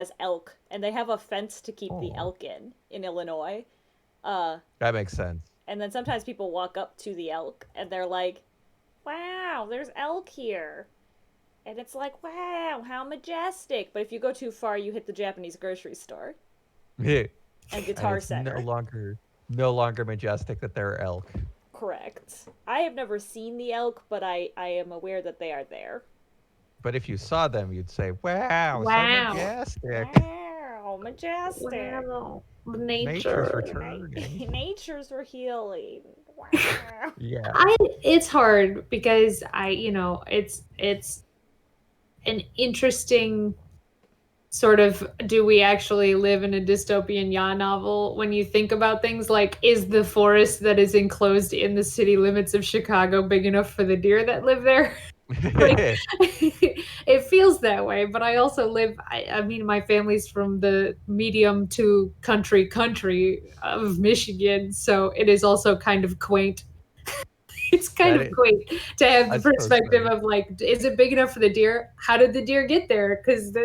has elk, and they have a fence to keep the Oh, elk in Illinois. Uh, that makes sense. and then sometimes people walk up to the elk and they're like, "Wow, there's elk here." And it's like, "Wow, how majestic." But if you go too far, you hit the Japanese grocery store and and Guitar it's no Center. longer no longer majestic that there are elk. Correct. I have never seen the elk, but I am aware that they are there. But if you saw them, you'd say, "Wow, so Wow. majestic! Wow, majestic. Wow. Nature's Nature. returning." Nature's were healing. Wow. Yeah, It's hard because it's an interesting sort of, do we actually live in a dystopian yacht novel when you think about things like, is the forest that is enclosed in the city limits of Chicago big enough for the deer that live there? Like, it feels that way, but I also I mean, my family's from the medium to country of Michigan, so it is also kind of quaint. It's kind that of is, quaint to have I the suppose perspective so. of like, is it big enough for the deer? How did the deer get there? Because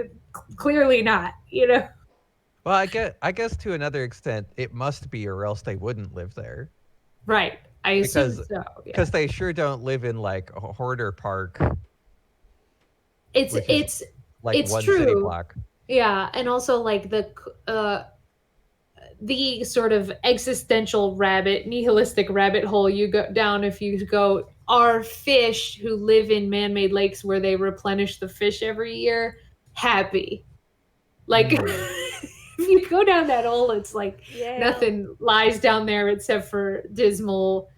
clearly not, you know? Well, I guess to another extent, it must be, or else they wouldn't live there. Right. I assume Because so. Yeah. because they sure don't live in like a hoarder park, It's which is it's like it's one city true. block. Yeah, and also like the sort of existential nihilistic rabbit hole you go down if you go, are fish who live in man-made lakes where they replenish the fish every year happy? Like, Hmm. if you go down that hole, it's like Yeah. nothing lies down there except for dismal.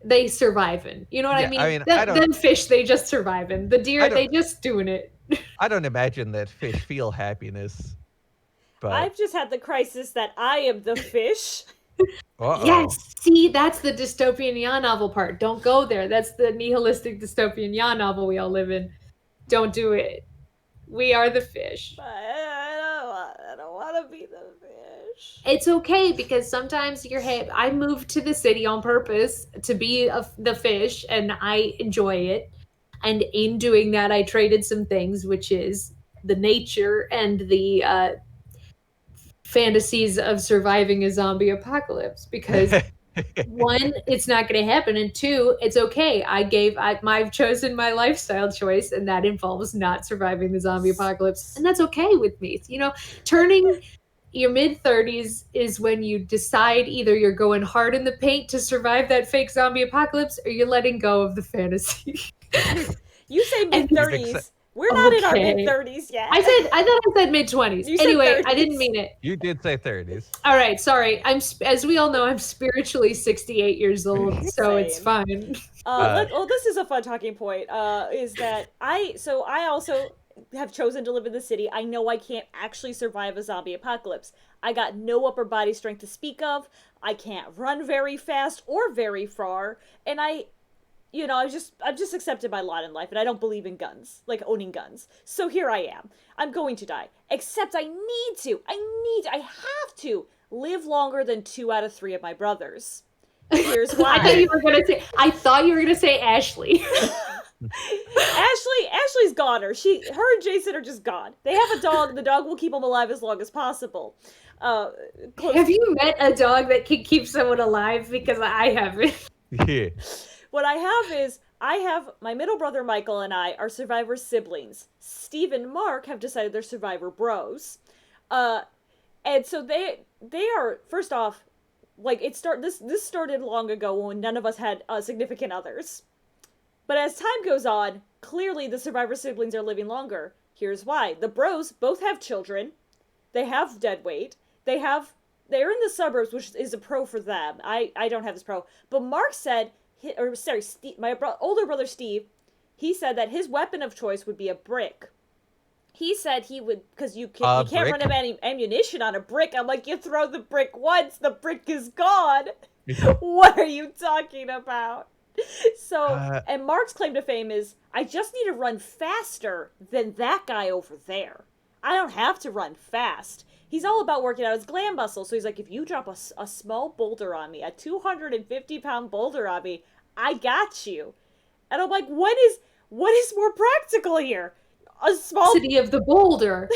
They surviving. You know what I Yeah, I mean? mean, Them fish, they just surviving. The I deer, don't, they just doing it. I don't imagine that fish feel happiness. But I've just had the crisis that I am the fish. uh-oh. Yes. See, that's the dystopian yacht novel part. Don't go there. That's the nihilistic dystopian yacht novel we all live in. Don't do it. We are the fish. I don't want to be the fish. It's okay because sometimes I moved to the city on purpose to be the fish, and I enjoy it. And in doing that, I traded some things, which is the nature and the fantasies of surviving a zombie apocalypse. Because one, it's not going to happen, and two, it's okay. I've chosen my lifestyle choice, and that involves not surviving the zombie apocalypse, and that's okay with me. Turning your mid 30s is when you decide either you're going hard in the paint to survive that fake zombie apocalypse, or you're letting go of the fantasy. You say And mid You've accept 30s. We're not in our mid okay, 30s yet. I thought I said mid 20s. You said Anyway, I didn't 30s. mean it. you did say 30s. All right, sorry. As we all know, I'm spiritually 68 years old, so it's Same. fine. Uh This is a fun talking point. Is that I also have chosen to live in the city. I know I can't actually survive a zombie apocalypse. I got no upper body strength to speak of. I can't run very fast or very far, and I've just accepted my lot in life, and I don't believe in guns, like owning guns. So here I am. I'm going to die. Except I have to live longer than 2 out of 3 of my brothers. Here's why. I thought you were gonna say Ashley. Ashley's goner. Her and Jason are just gone. They have a dog. The dog will keep them alive as long as possible. Uh, close. Have you met a dog that can keep someone alive? Because I haven't. yeah. What I have my middle brother Michael and I are survivor siblings. Steve and Mark have decided they're survivor bros. Uh, and so they are, first off, like this started long ago when none of us had significant others. But as time goes on, clearly the survivor siblings are living longer. Here's why: the bros both have children. They have dead weight. They're in the suburbs, which is a pro for them. I don't have this pro, but Mark said, or sorry, Steve, older brother Steve, he said that his weapon of choice would be a brick. He said he would, because you can't run Brick. out of any ammunition on a brick. I'm like, you throw the brick once, the brick is gone. What are you talking about? So, uh and Mark's claim to fame is, I just need to run faster than that guy over there. I don't have to run fast. He's all about working out his glam muscle. So he's like, if you drop a small boulder on me, a 250-pound boulder on me, I got you. And I'm like, what is more practical here? a small City of the boulder.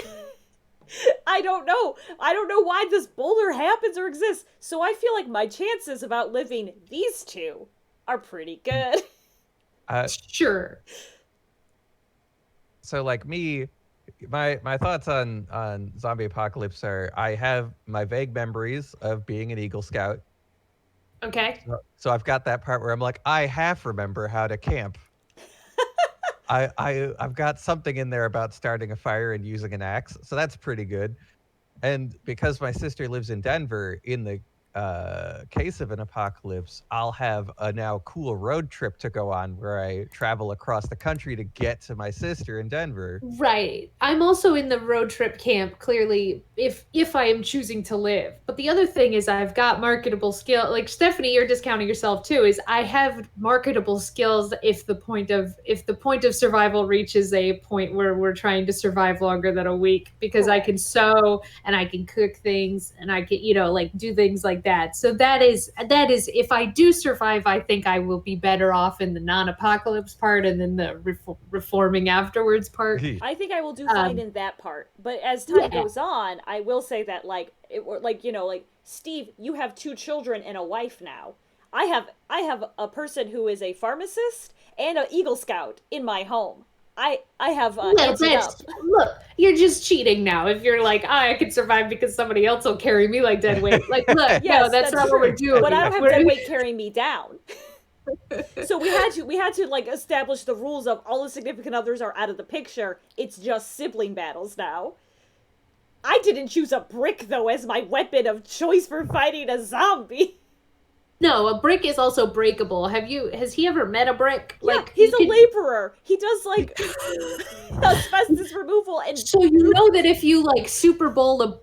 I don't know. I don't know why this boulder happens or exists. So I feel like my chances of outliving these two are pretty good. Sure. So like me, my thoughts on zombie apocalypse are I have my vague memories of being an Eagle Scout. Okay. So I've got that part where I'm like, I half remember how to camp. I've got something in there about starting a fire and using an axe, so that's pretty good. And because my sister lives in Denver, in the case of an apocalypse, I'll have a now cool road trip to go on where I travel across the country to get to my sister in Denver. Right. I'm also in the road trip camp, clearly, if I am choosing to live. But the other thing is I've got marketable skill. Like Stephanie, you're discounting yourself too, is I have marketable skills if the point of survival reaches a point where we're trying to survive longer than a week, because I can sew and I can cook things and I can, like do things like that. So that is if I do survive, I think I will be better off in the non-apocalypse part and then the reforming afterwards part. I think I will do fine in that part. But as time goes on, I will say that like Steve, you have 2 children and a wife now. I have a person who is a pharmacist and an Eagle Scout in my home. I have emptied up. Look, you're just cheating now. If you're like, I can survive because somebody else will carry me like dead weight. Like, look, yes, no, that's not what we're doing. But I don't have dead weight carrying me down. So we had to like establish the rules of all the significant others are out of the picture. It's just sibling battles now. I didn't choose a brick though as my weapon of choice for fighting a zombie. No, a brick is also breakable. Has he ever met a brick? Yeah, like he's a laborer. He does like asbestos removal, and so you know that if you like Super Bowl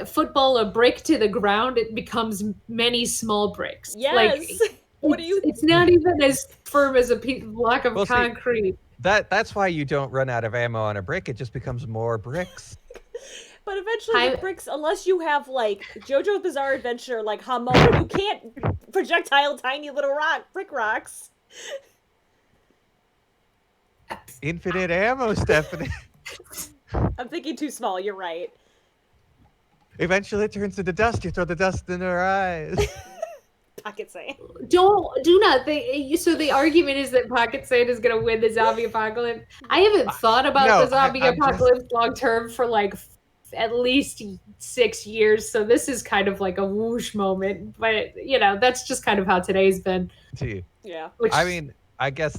football a brick to the ground, it becomes many small bricks. Yes. Like, what do you? It's not even as firm as a block of concrete. See, that's why you don't run out of ammo on a brick. It just becomes more bricks. But eventually the bricks, unless you have like JoJo's Bizarre Adventure, like Hamon, you can't projectile tiny little brick rocks. Infinite ammo, Stephanie. I'm thinking too small, you're right. Eventually it turns into dust. You throw the dust in her eyes. Pocket Sand. Do not think. So the argument is that Pocket Sand is going to win the zombie apocalypse. I haven't thought about the zombie apocalypse long term for like at least 6 years. So this is kind of like a whoosh moment. But that's just kind of how today's been. Yeah. I mean, I guess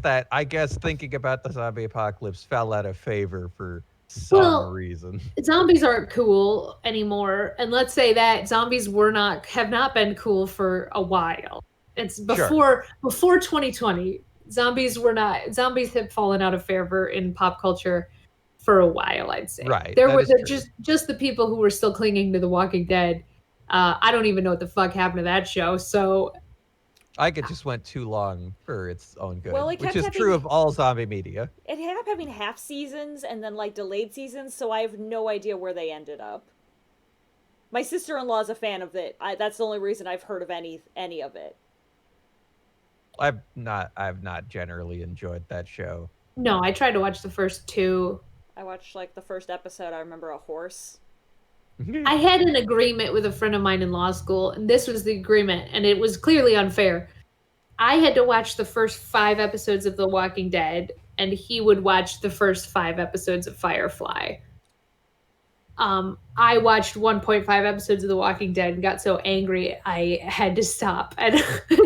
thinking about the zombie apocalypse fell out of favor for some reason. Zombies aren't cool anymore, and let's say that zombies have not been cool for a while. It's before 2020. Zombies have fallen out of favor in pop culture for a while, I'd say. Right. There were just the people who were still clinging to The Walking Dead. I don't even know what the fuck happened to that show. So it just went too long for its own good, which is true of all zombie media. It ended up having half seasons and then like delayed seasons, so I have no idea where they ended up. My sister-in-law is a fan of it. That's the only reason I've heard of any of it. I've not generally enjoyed that show. No, I tried to watch the first 2. I watched like the first episode. I remember a horse. I had an agreement with a friend of mine in law school, and this was the agreement, and it was clearly unfair. I had to watch the first 5 episodes of The Walking Dead, and he would watch the first 5 episodes of Firefly. I watched 1.5 episodes of The Walking Dead and got so angry I had to stop and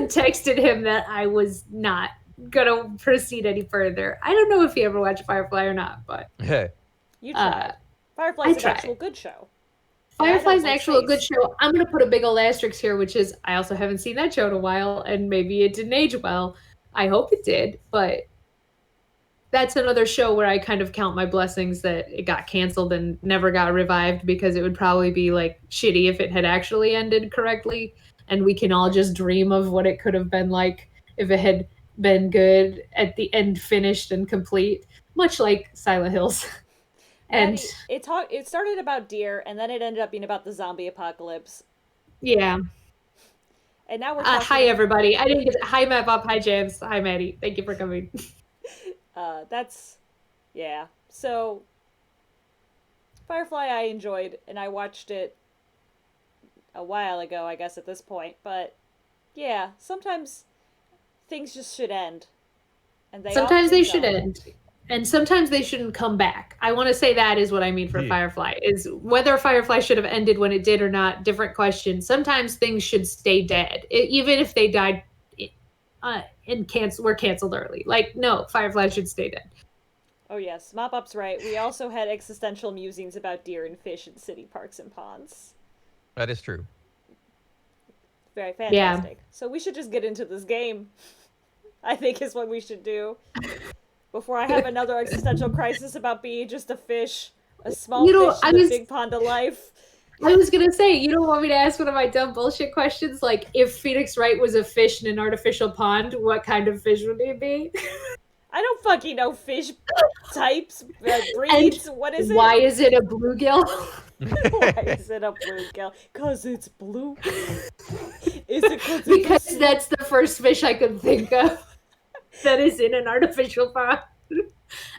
texted him that I was not gonna proceed any further. I don't know if he ever watched Firefly or not, but you tried. Firefly's an actual good show. Firefly's an actual good show. I'm going to put a big old asterisk here, which is I also haven't seen that show in a while, and maybe it didn't age well. I hope it did, but that's another show where I kind of count my blessings that it got canceled and never got revived, because it would probably be like shitty if it had actually ended correctly, and we can all just dream of what it could have been like if it had been good at the end, finished and complete, much like Silent Hills. And it started about deer, and then it ended up being about the zombie apocalypse. Yeah. And now we're talking hi everybody. I didn't get hi Matt Bob, hi James, hi Maddie. Thank you for coming. That's So, Firefly I enjoyed, and I watched it a while ago, I guess, at this point. But, yeah, sometimes things just should end. And they Sometimes often they should don't. end. And sometimes they shouldn't come back. I want to say that is what I mean for Yeah. Firefly. Is whether Firefly should have ended when it did or not, different question. Sometimes things should stay dead. Even if they died and were canceled early. Like, no, Firefly should stay dead. Oh yes, Mop Up's right. We also had existential musings about deer and fish in city parks and ponds. That is true. Very fantastic. So we should just get into this game. I think is what we should do. Before I have another existential crisis about being just a fish. A small fish in a big pond of life. I was gonna say, you don't want me to ask one of my dumb bullshit questions? Like, if Phoenix Wright was a fish in an artificial pond, what kind of fish would he be? I don't fucking know fish types, breeds. And what is it? Why is it a bluegill? Why is it a bluegill? Cause it's blue. Is it because that's the first fish I could think of that is in an artificial pond.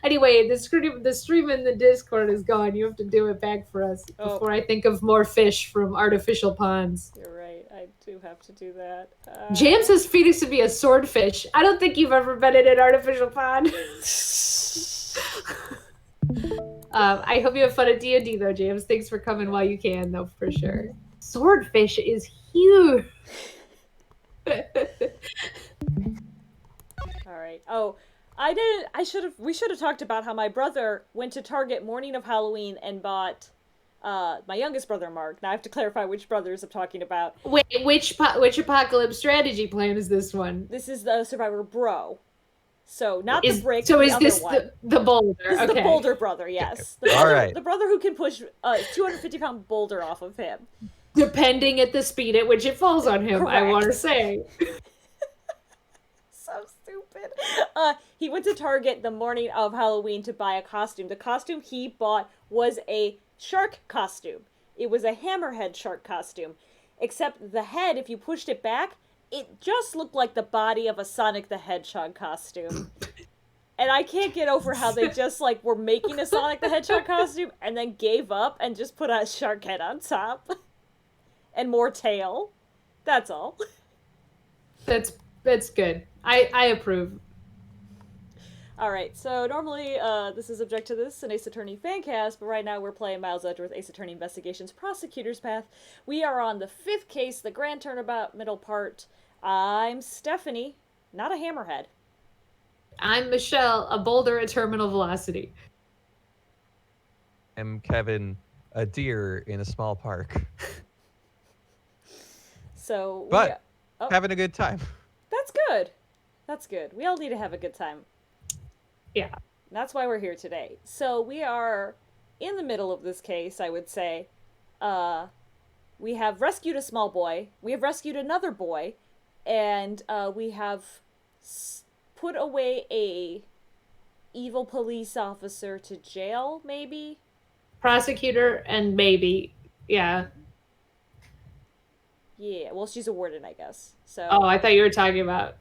Anyway, the stream in the Discord is gone. You have to do it back for us before I think of more fish from artificial ponds. You're right. I do have to do that. Jam says Phoenix would be a swordfish. I don't think you've ever been in an artificial pond. I hope you have fun at D&D though, James. Thanks for coming while you can, though, for sure. Swordfish is huge. All right. Oh, we should have talked about how my brother went to Target morning of Halloween and bought my youngest brother, Mark. Now I have to clarify which brothers I'm talking about. Wait, which apocalypse strategy plan is this one? This is the Survivor Bro. So not the brick. So the is this the boulder? This is the boulder brother, yes. All right. The brother who can push a 250-pound boulder off of him. Depending at the speed at which it falls on him, correct. I want to say. So stupid. He went to Target the morning of Halloween to buy a costume. The costume he bought was a shark costume. It was a hammerhead shark costume. Except the head, if you pushed it back, it just looked like the body of a Sonic the Hedgehog costume. And I can't get over how they just, like, were making a Sonic the Hedgehog costume and then gave up and just put a shark head on top. And more tail. That's all. That's good. I approve. Alright, so normally this is Object to This, an Ace Attorney fancast, but right now we're playing Miles Edgeworth Ace Attorney Investigations Prosecutor's Path. We are on the 5th case, the Grand Turnabout, middle part. I'm Stephanie, not a hammerhead. I'm Michelle, a boulder at terminal velocity. I'm Kevin, a deer in a small park. So, having a good time. That's good. That's good. We all need to have a good time. Yeah. That's why we're here today. So we are in the middle of this case, I would say. We have rescued a small boy. We have rescued another boy. And we have put away a evil police officer to jail, maybe? Prosecutor and maybe. Yeah. Yeah, well, she's a warden, I guess. So. Oh, I thought you were talking about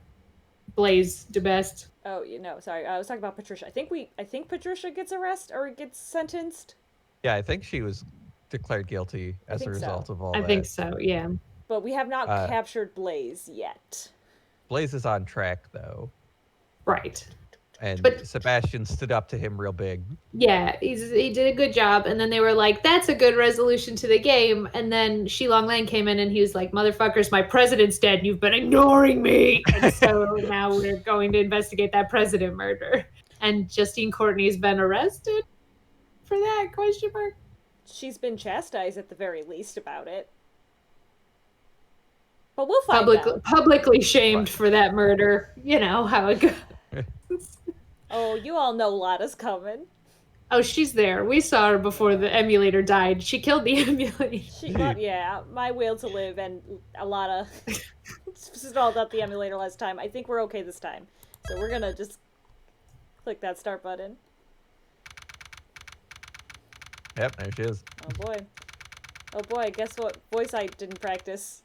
Blaze DeBest. Oh, no, sorry. I was talking about Patricia. I think Patricia gets arrested or gets sentenced. Yeah, I think she was declared guilty as a result of all that. I think so, yeah. But we have not captured Blaze yet. Blaze is on track, though. Right. And Sebastian stood up to him real big. Yeah, he did a good job. And then they were like, that's a good resolution to the game. And then Shilong Lang came in and he was like, motherfuckers, my president's dead and you've been ignoring me. And so now we're going to investigate that president murder. And Justine Courtney's been arrested for that, question mark? She's been chastised at the very least about it. But we'll find out. Publicly shamed for that murder. You know how it goes. Oh, you all know Lada's coming. Oh, she's there. We saw her before the emulator died. She killed the emulator. Yeah, my will to live and a lot of stalled out the emulator last time. I think we're okay this time. So we're gonna just click that start button. Yep, there she is. Oh boy. Oh boy, guess what voice I didn't practice.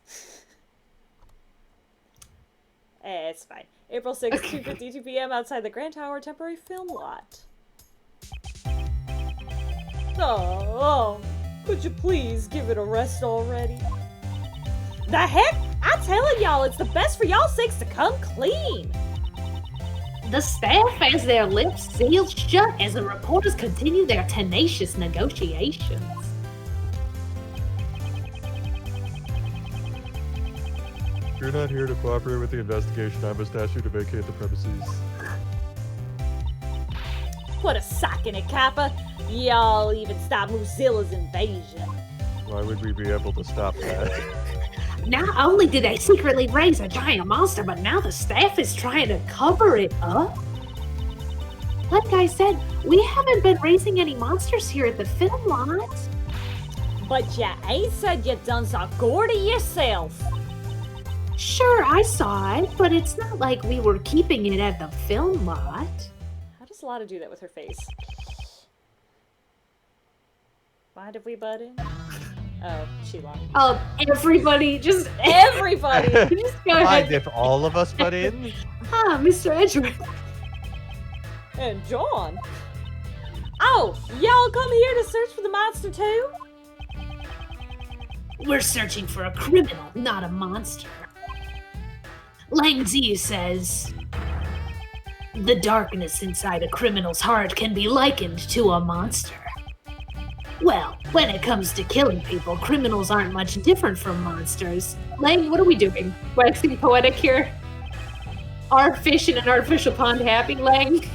It's fine. April 6th, 2:52 p.m. outside the Grand Tower temporary film lot. Oh, could you please give it a rest already? The heck? I'm telling y'all, it's the best for y'all sakes to come clean. The staff has their lips sealed shut as the reporters continue their tenacious negotiations. If you're not here to cooperate with the investigation, I must ask you to vacate the premises. Put a sock in it, Kappa. Y'all even stop Mozilla's invasion. Why would we be able to stop that? Not only did they secretly raise a giant monster, but now the staff is trying to cover it up. Like I said, we haven't been raising any monsters here at the film lot. But ya ain't said you done so Gordy yourself. Sure, I saw it, but it's not like we were keeping it at the film lot. How does Lotta do that with her face? Mind if we butt in? Oh, she lied. Oh, everybody, just Everybody! just go Mind ahead. if all of us butt in? Ah, Mr. Edgeworth. And John. Oh, y'all come here to search for the monster too? We're searching for a criminal, not a monster. Lang Zi says, the darkness inside a criminal's heart can be likened to a monster. Well, when it comes to killing people, criminals aren't much different from monsters. Lang, what are we doing? Waxing poetic here? Are fish in an artificial pond happy, Lang?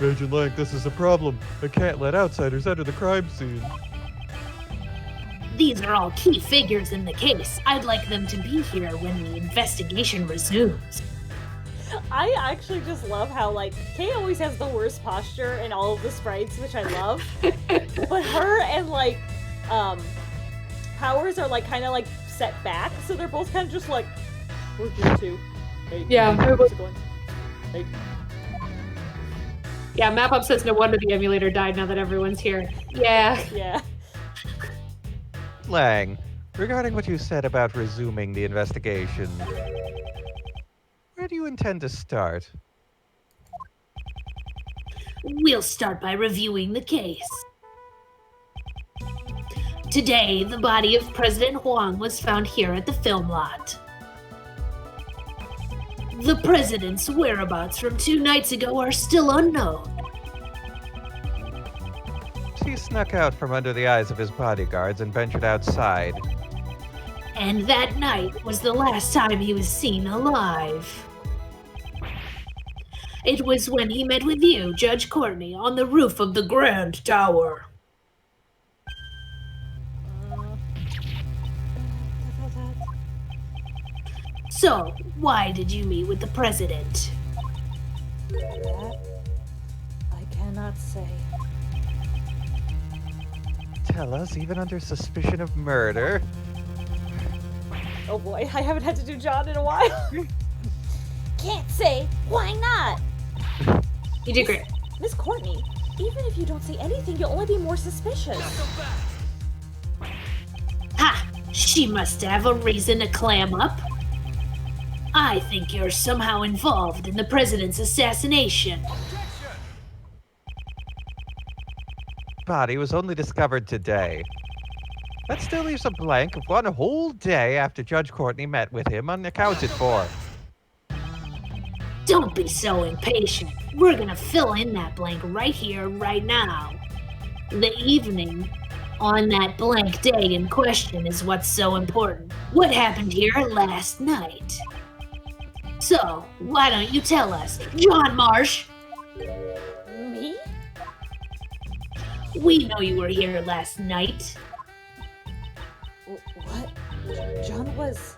Agent Lang, this is a problem. I can't let outsiders enter the crime scene. These are all key figures in the case. I'd like them to be here when the investigation resumes. I actually just love how, like, Kay always has the worst posture in all of the sprites, which I love. But her and, like, Powers are, like, kind of, like, set back, so they're both kind of just like, we're here too. Hey, Yeah, hey, how's it going? Hey. Yeah, MapUp says no wonder the emulator died now that everyone's here. Yeah. Yeah. Lang, regarding what you said about resuming the investigation, where do you intend to start? We'll start by reviewing the case. Today, the body of President Huang was found here at the film lot. The president's whereabouts from 2 nights ago are still unknown. He snuck out from under the eyes of his bodyguards and ventured outside. And that night was the last time he was seen alive. It was when he met with you, Judge Courtney, on the roof of the Grand Tower. So, why did you meet with the president? That I cannot say. Tell us, even under suspicion of murder. Oh boy, I haven't had to do John in a while. Can't say. Why not? You did great. Miss Courtney, even if you don't say anything, you'll only be more suspicious. Ha! She must have a reason to clam up. I think you're somehow involved in the president's assassination. Body was only discovered today. That still leaves a blank of 1 whole day after Judge Courtney met with him unaccounted for. Don't be so impatient. We're gonna fill in that blank right here, right now. The evening on that blank day in question is what's so important. What happened here last night? So, why don't you tell us, John Marsh? Me? We know you were here last night. What? John was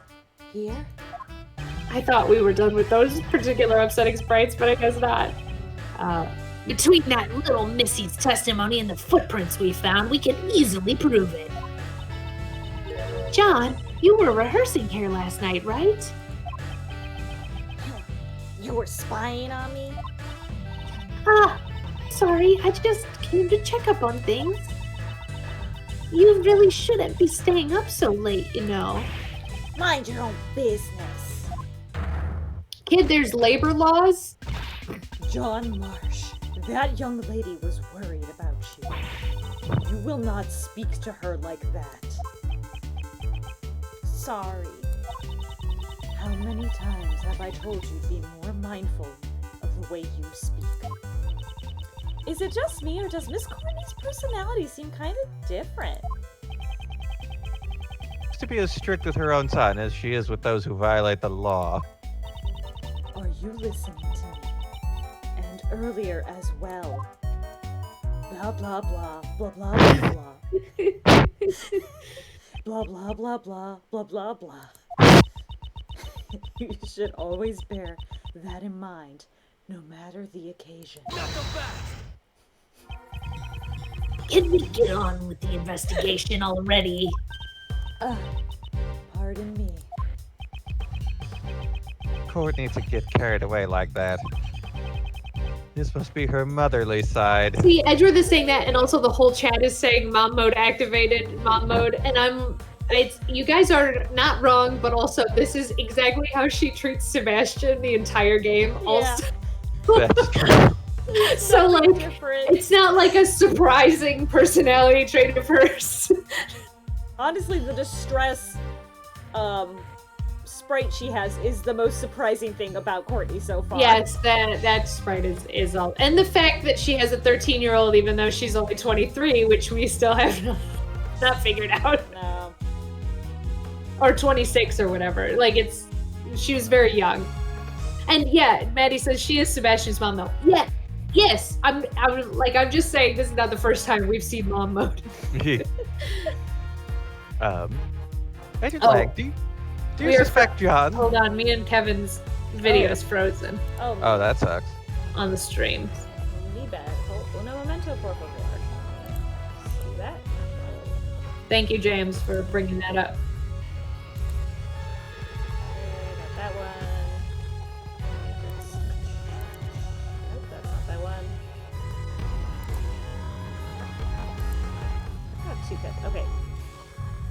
here? I thought we were done with those particular upsetting sprites, but I guess not. Between that little Missy's testimony and the footprints we found, we can easily prove it. John, you were rehearsing here last night, right? You were spying on me? Ah, sorry, I just came to check up on things. You really shouldn't be staying up so late, you know. Mind your own business. Kid, there's labor laws. John Marsh, that young lady was worried about you. You will not speak to her like that. Sorry. How many times have I told you to be more mindful of the way you speak? Is it just me, or does Miss Courtney's personality seem kind of different? To be as strict with her own son as she is with those who violate the law. Are you listening to me? And earlier as well. Blah blah blah blah blah blah blah. Blah blah blah blah blah blah blah. You should always bear that in mind, no matter the occasion. Can we get on with the investigation already? Pardon me. Courtney to get carried away like that. This must be her motherly side. See, Edgeworth is saying that, and also the whole chat is saying mom mode activated, mom mode, and you guys are not wrong, but also this is exactly how she treats Sebastian the entire game. Yeah. Also, That's true. so like, Different. it's not like a surprising personality trait of hers. Honestly, the distress sprite she has is the most surprising thing about Courtney so far. Yes, that sprite is all, and the fact that she has a 13-year-old even though she's only 23, which we still have not figured out, No. or 26 or whatever. Like she was very young, and yeah, Maddie says she is Sebastian's mom though. Yeah, yes, I'm just saying this is not the first time we've seen mom mode. Agent Oh. Lang, do you We are suspect John? Hold on, me and Kevin's video is frozen Oh, Oh, that sucks. on the stream. mi bad. Uno momento, por favor. See that? Thank you, James, for bringing that up. Got that one. Nope, that's not that one. Not too good. Okay.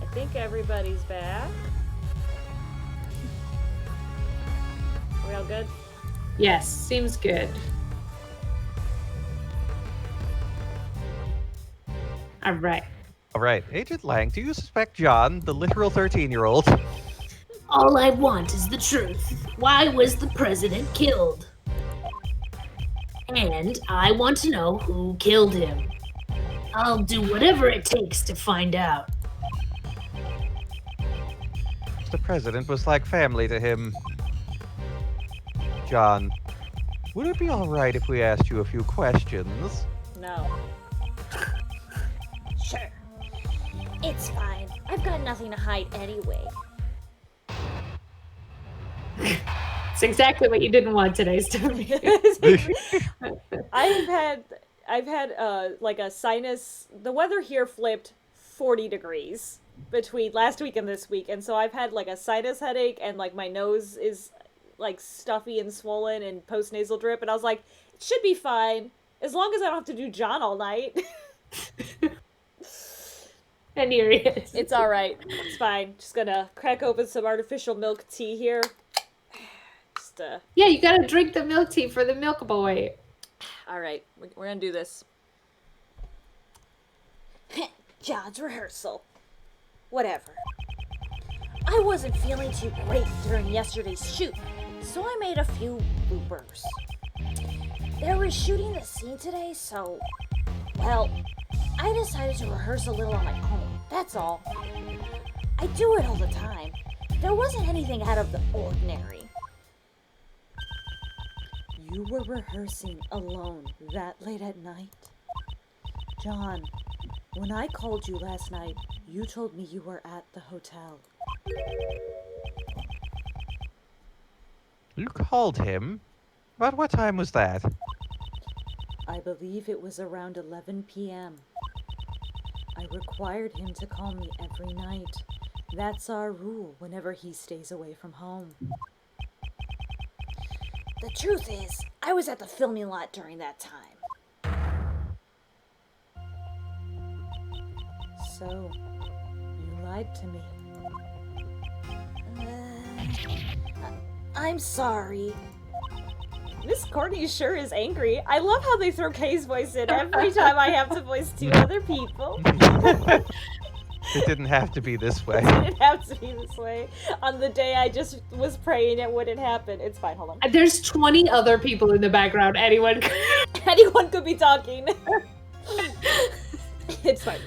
I think everybody's back. Are we all good? Yes, seems good. All right. All right, Agent Lang, do you suspect John, the literal 13-year-old? All I want is the truth. Why was the president killed? And I want to know who killed him. I'll do whatever it takes to find out. The president was like family to him. John, would it be all right if we asked you a few questions? No. Sure. It's fine. I've got nothing to hide anyway. It's exactly what you didn't want today, Stephanie. I've had like a sinus. The weather here flipped 40 degrees between last week and this week, and so I've had like a sinus headache, and like my nose is like stuffy and swollen and post-nasal drip, and I was like, it should be fine as long as I don't have to do John all night. And here he is. It's all right. It's fine. Just gonna crack open some artificial milk tea here. Just Yeah, you gotta drink the milk tea for the milk boy. all right. We're gonna do this. John's rehearsal. Whatever. I wasn't feeling too great during yesterday's shoot, so I made a few bloopers. They were shooting the scene today, so, well, I decided to rehearse a little on my own, that's all. I do it all the time. There wasn't anything out of the ordinary. You were rehearsing alone that late at night? John, when I called you last night, you told me you were at the hotel. You called him? About what time was that? I believe it was around 11 p.m. I required him to call me every night. That's our rule whenever he stays away from home. The truth is, I was at the filming lot during that time. So, you lied to me. I'm sorry. Miss Courtney sure is angry. I love how they throw Kay's voice in every time I have to voice two other people. It didn't have to be this way. It didn't have to be this way. On the day I just was praying it wouldn't happen. It's fine, hold on. There's 20 other people in the background. Anyone Could be talking. It's fine.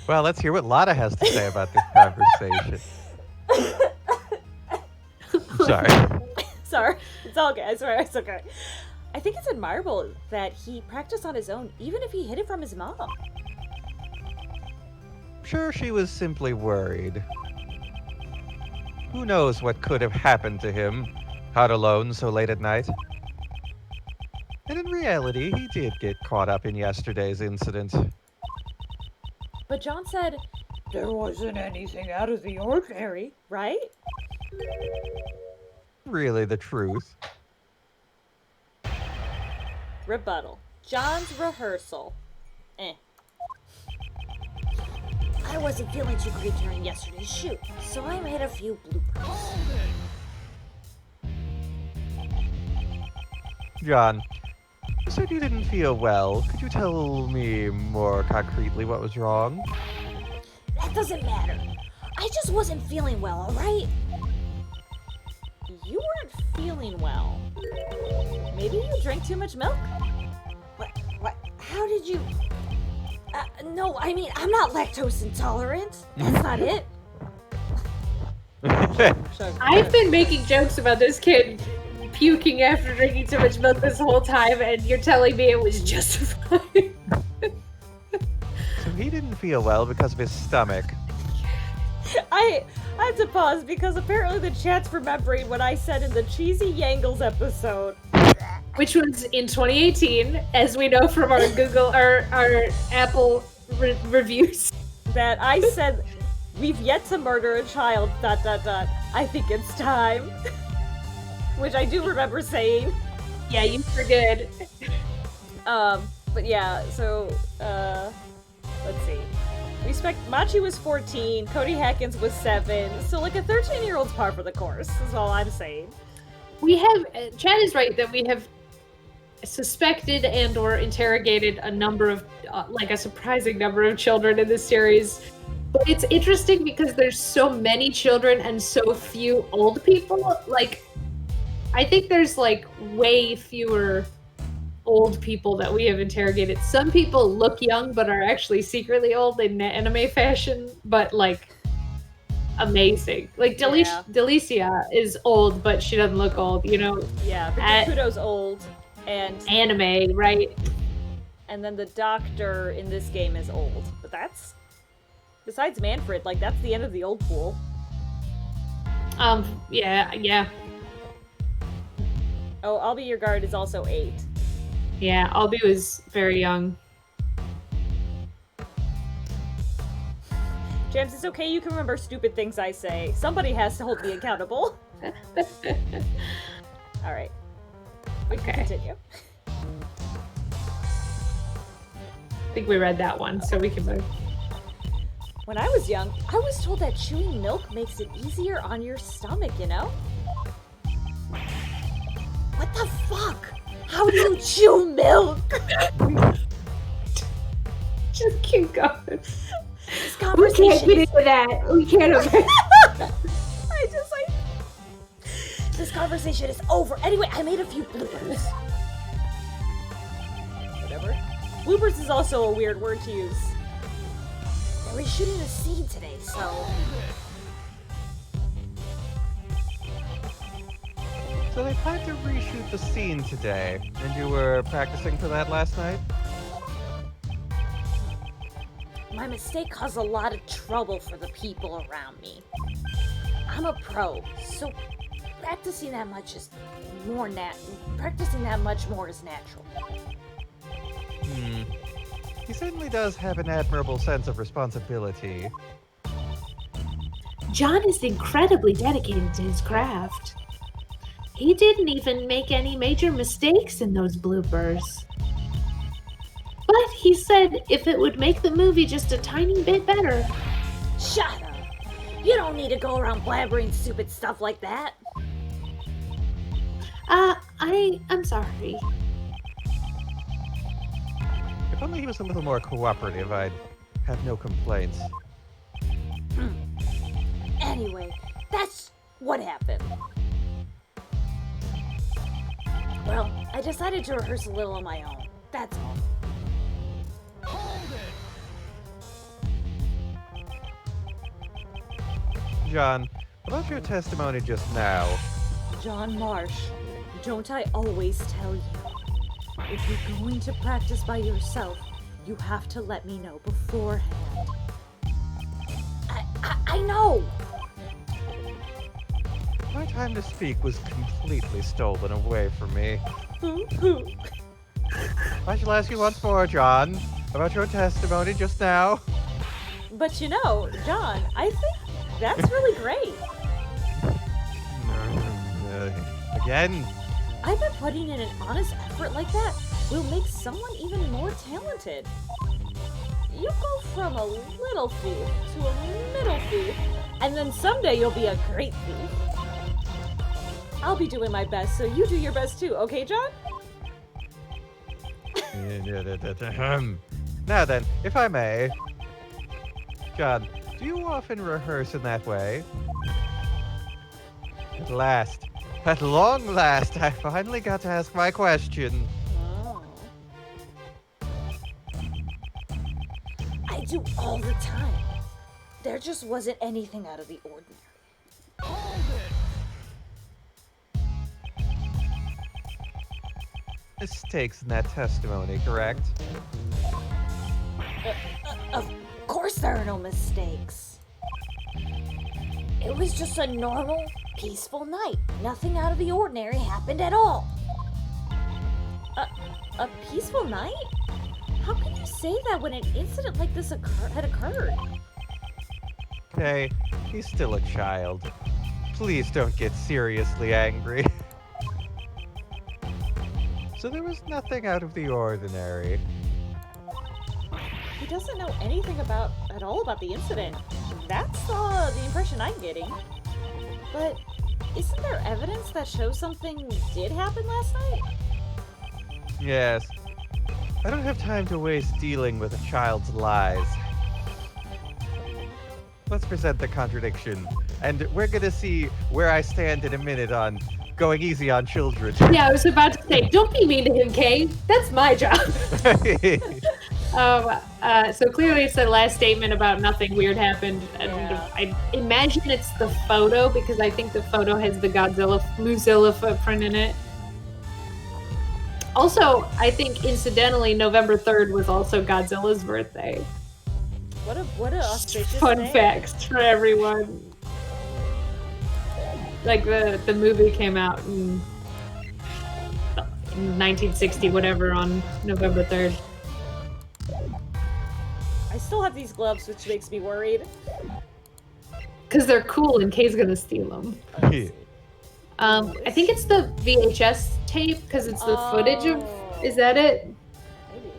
Well, let's hear what Lotta has to say about this conversation. I'm sorry. Sorry. It's all okay. I swear it's okay. I think it's admirable that he practiced on his own, even if he hid it from his mom. Sure, she was simply worried. Who knows what could have happened to him, out alone so late at night? And in reality, he did get caught up in yesterday's incident. But John said, there wasn't anything out of the ordinary, right? Really the truth. Rebuttal. John's rehearsal. I wasn't feeling too great during yesterday's shoot, so I made a few bloopers. John, you said you didn't feel well. Could you tell me more concretely what was wrong? That doesn't matter. I just wasn't feeling well, alright? You weren't feeling well. Maybe you drank too much milk? What? How did you... no, I mean, I'm not lactose intolerant. That's not it. I've been making jokes about this kid puking after drinking too much milk this whole time, and you're telling me it was justified. So he didn't feel well because of his stomach. I have to pause because apparently the chat's remembering what I said in the Cheesy Yangles episode. Which was in 2018, as we know from our Google, our Apple reviews. That I said, we've yet to murder a child, ... I think it's time. Which I do remember saying. Yeah, you were good. But yeah, so, let's see. Machi was 14, Cody Hackins was 7, so like a 13-year-old's par for the course, is all I'm saying. We have, Chad is right that we have suspected and or interrogated a number of, like a surprising number of children in this series. But it's interesting because there's so many children and so few old people. Like, I think there's like way fewer old people that we have interrogated. Some people look young but are actually secretly old in anime fashion, but like amazing. Like Delicia is old but she doesn't look old, you know? Yeah, but Kudo's old and anime, right? And then the doctor in this game is old. But that's, besides Manfred, like that's the end of the old pool. Yeah. Oh, I'll Be Your Guard is also 8. Yeah, Albie was very young. James, it's okay, you can remember stupid things I say. Somebody has to hold me accountable. Alright. Okay. Continue. I think we read that one, so we can move. When I was young, I was told that chewing milk makes it easier on your stomach, you know? What the fuck? How do you chew milk? Just keep going. This conversation We can't get into that. We can't. This conversation is over. Anyway, I made a few bloopers. Whatever. Bloopers is also a weird word to use. We're shooting a scene today, so... So they planned to reshoot the scene today, and you were practicing for that last night? My mistake caused a lot of trouble for the people around me. I'm a pro, so practicing that much is more practicing that much more is natural. He certainly does have an admirable sense of responsibility. John is incredibly dedicated to his craft. He didn't even make any major mistakes in those bloopers. But he said if it would make the movie just a tiny bit better. Shut up! You don't need to go around blabbering stupid stuff like that. I'm sorry. If only he was a little more cooperative, I'd have no complaints. Anyway, that's what happened. Well, I decided to rehearse a little on my own. That's all. John, about your testimony just now. John Marsh, don't I always tell you? If you're going to practice by yourself, you have to let me know beforehand. I know! My time to speak was completely stolen away from me. I shall ask you once more, John, about your testimony just now. But you know, John, I think that's really great. Again? I bet putting in an honest effort like that will make someone even more talented. You go from a little thief to a middle thief, and then someday you'll be a great thief. I'll be doing my best, so you do your best too, okay, John? Now then, if I may. John, do you often rehearse in that way? At last, at long last, I finally got to ask my question. Oh. I do all the time. There just wasn't anything out of the ordinary. Mistakes in that testimony, correct? Of course there are no mistakes. It was just a normal, peaceful night. Nothing out of the ordinary happened at all. A peaceful night? How can you say that when an incident like this had occurred? Okay, he's still a child. Please don't get seriously angry. So there was nothing out of the ordinary. He doesn't know anything at all about the incident. That's the impression I'm getting. But isn't there evidence that shows something did happen last night? Yes. I don't have time to waste dealing with a child's lies. Let's present the contradiction, and we're gonna see where I stand in a minute on going easy on children. Yeah, I was about to say, don't be mean to him, Kay. That's my job. So clearly it's the last statement about nothing weird happened, and Yeah. I imagine it's the photo because I think the photo has the Mozilla footprint in it. Also, I think incidentally, November 3rd was also Godzilla's birthday. What a auspicious Fun day. facts for everyone. Like the movie came out in 1960, whatever, on November 3rd. I still have these gloves, which makes me worried. Because they're cool and Kay's gonna steal them. Let's see. I think it's the VHS tape because it's the footage of. Is that it? Maybe.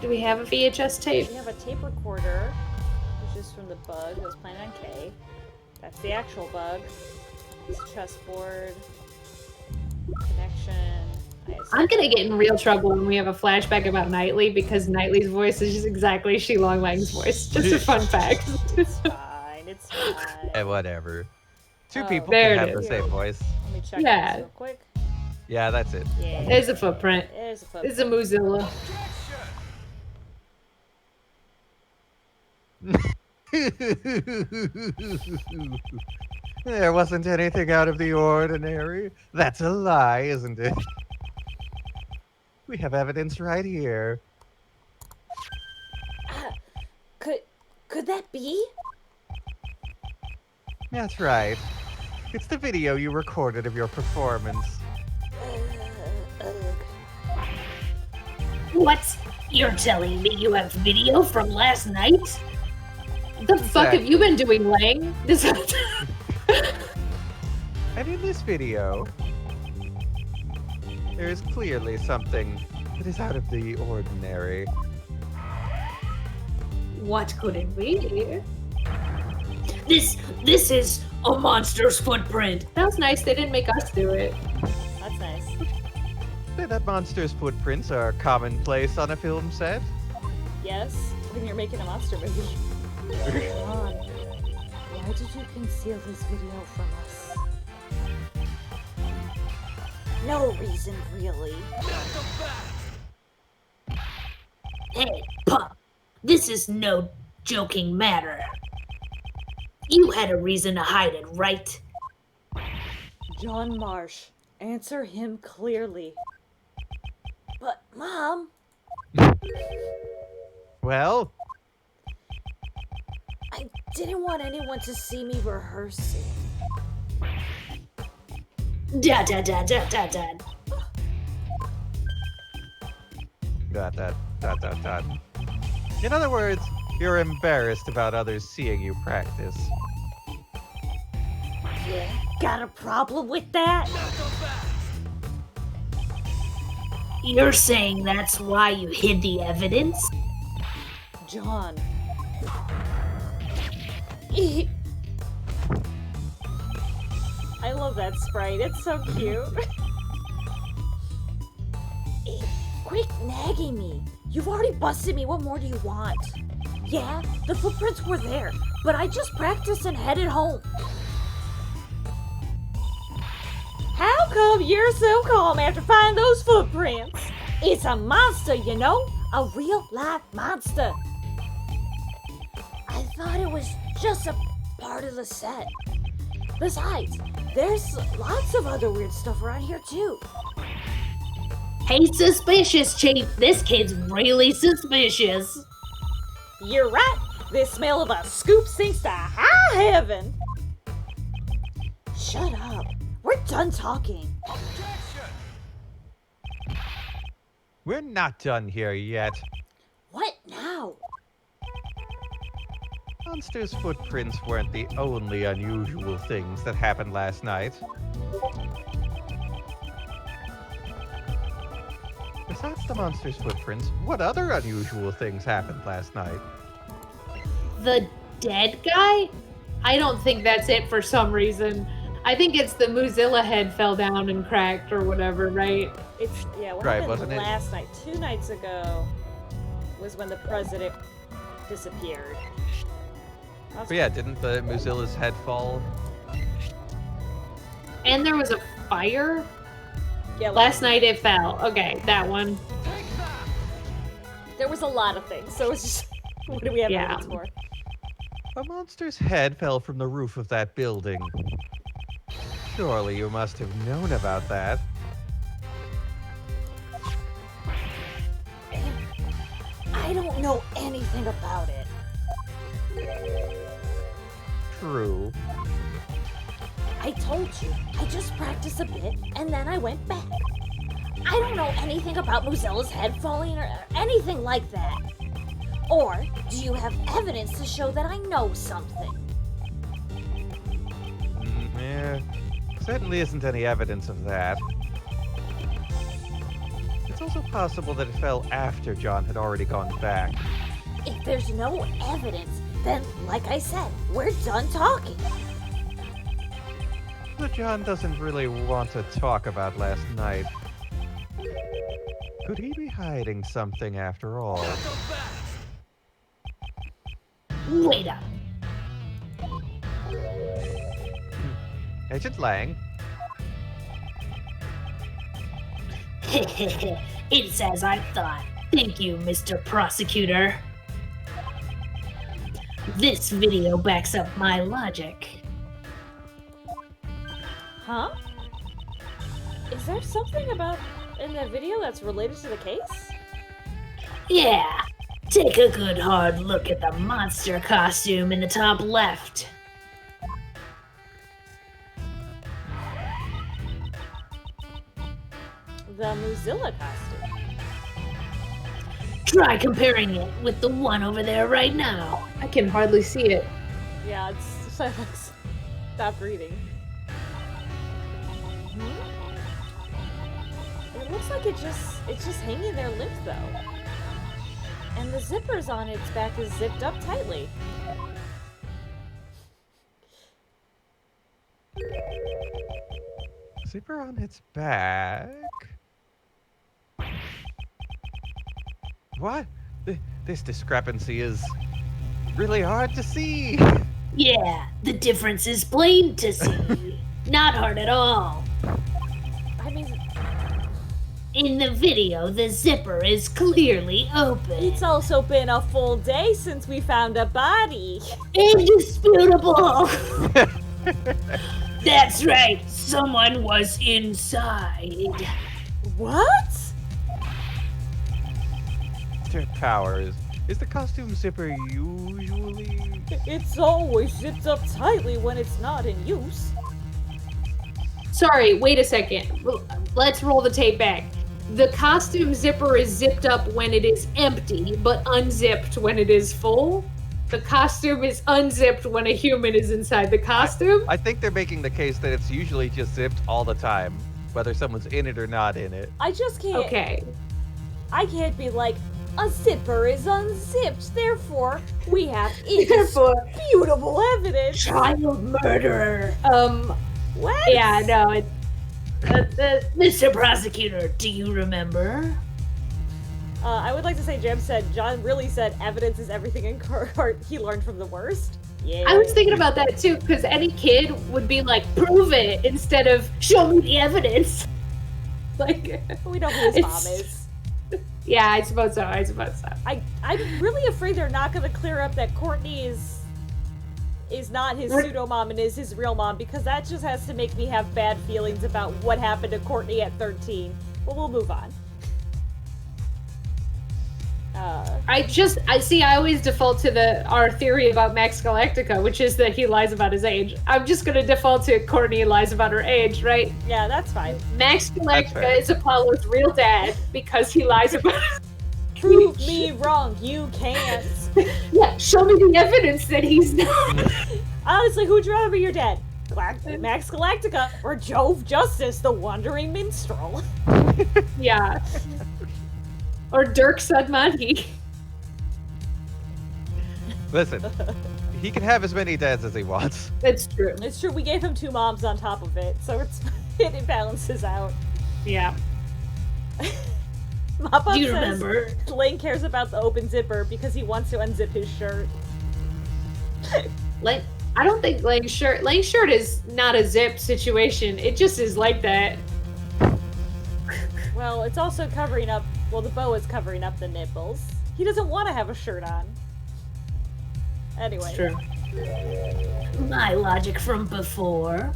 Do we have a VHS tape? We have a tape recorder, which is from the bug that was playing on K. That's the actual bug. This chessboard. Connection. I'm gonna get in real trouble when we have a flashback about Knightley because Knightley's voice is just exactly Shilong Lang's voice. Just a fun fact. It's fine. It's fine. Eh, whatever. Two Oh, people there can it have the is. same voice. Let me check Yeah. this real quick. Yeah, that's it. Yeah. There's a footprint. There's a foot. It's a Mozilla. There wasn't anything out of the ordinary. That's a lie, isn't it? We have evidence right here. Could that be? That's right. It's the video you recorded of your performance. What? You're telling me you have video from last night? The fuck have you been doing, Lang? This And in this video, there is clearly something that is out of the ordinary. What could it be? This is a monster's footprint. That was nice. They didn't make us do it. That's nice. Say that monster's footprints are commonplace on a film set. Yes, when you're making a monster movie. John, why did you conceal this video from us? No reason, really. Hey, Pup, this is no joking matter. You had a reason to hide it, right? John Marsh, answer him clearly. But, Mom, Well, I didn't want anyone to see me rehearsing. Da da da da da da. ... In other words, you're embarrassed about others seeing you practice. Yeah, got a problem with that? You're saying that's why you hid the evidence? John. I love that sprite. It's so cute. Quit nagging me. You've already busted me. What more do you want? Yeah, the footprints were there, but I just practiced and headed home. How come you're so calm after finding those footprints? It's a monster, you know? A real life monster. I thought it was just a part of the set. Besides, there's lots of other weird stuff around here too. Hey, suspicious, Chief. This kid's really suspicious. You're right. This smell of a scoop sinks to high heaven. Shut up. We're done talking. We're not done here yet. What now? Monster's footprints weren't the only unusual things that happened last night. Besides the monster's footprints, what other unusual things happened last night? The dead guy? I don't think that's it for some reason. I think it's the Mozilla head fell down and cracked or whatever, right? It's, yeah, what Right, happened wasn't it? last night? 2 nights ago was when the president disappeared. But yeah, didn't the Mozilla's head fall? And there was a fire? Yeah, Last night it fell. Okay, that one. there was a lot of things, so it's just, what do we have Yeah. evidence for? A monster's head fell from the roof of that building. Surely you must have known about that. I don't know anything about it. True. I told you, I just practiced a bit and then I went back. I don't know anything about Mozilla's head falling or anything like that. Or do you have evidence to show that I know something? Yeah, certainly isn't any evidence of that. It's also possible that it fell after John had already gone back. If there's no evidence, then like I said, we're done talking. But John doesn't really want to talk about last night. Could he be hiding something after all? Wait up. Agent Lang? It's as I thought. Thank you, Mr. Prosecutor. This video backs up my logic. Huh? Is there something about in the video that's related to the case? Yeah, take a good hard look at the monster costume in the top left. The Mozilla costume. Try comparing it with the one over there right now. I can hardly see it. Yeah, it's silence. Stop reading. It looks like it's just hanging there limp though. And the zippers on its back is zipped up tightly. zipper on its back. What? This discrepancy is really hard to see. Yeah, the difference is plain to see. Not hard at all. I mean, In the video, the zipper is clearly open. It's also been a full day since we found a body. Indisputable! That's right, someone was inside. What? Mr. Powers, is the costume zipper usually... It's always zipped up tightly when it's not in use. Sorry, wait a second. Let's roll the tape back. The costume zipper is zipped up when it is empty, but unzipped when it is full. The costume is unzipped when a human is inside the costume. I think they're making the case that it's usually just zipped all the time, whether someone's in it or not in it. I just can't. Okay. I can't be like, a zipper is unzipped, therefore we have Therefore, indisputable evidence. child murderer. What? Yeah, no, it. Mr. Prosecutor, do you remember? I would like to say John really said evidence is everything in court. He learned from the worst. Yeah. I was thinking about that too, because any kid would be like, prove it, instead of show me the evidence. Like, We know who his mom is. yeah, I suppose so. I'm really afraid they're not going to clear up that Courtney is not his pseudo mom and is his real mom, because that just has to make me have bad feelings about what happened to Courtney at 13. But we'll move on. I always default to our theory about Max Galactica, which is that he lies about his age. I'm just gonna default to Courtney lies about her age, right? Yeah, that's fine. Max That's fair. Galactica is Apollo's real dad because he lies about Prove me wrong. You can't. Yeah, show me the evidence that he's not. Honestly, who'd you rather be your dad? Max Galactica or Jove Justice, the wandering minstrel? Yeah. Or Dirk Sudmoney. Listen, he can have as many dads as he wants. That's true. It's true, we gave him 2 moms on top of it, so it balances out. Yeah. Mop-Up Do you says remember? Lane cares about the open zipper because he wants to unzip his shirt. I don't think Lane's shirt is not a zip situation. It just is like that. Well, it's also covering up, the bow is covering up the nipples. He doesn't want to have a shirt on. Anyway. It's true. My logic from before.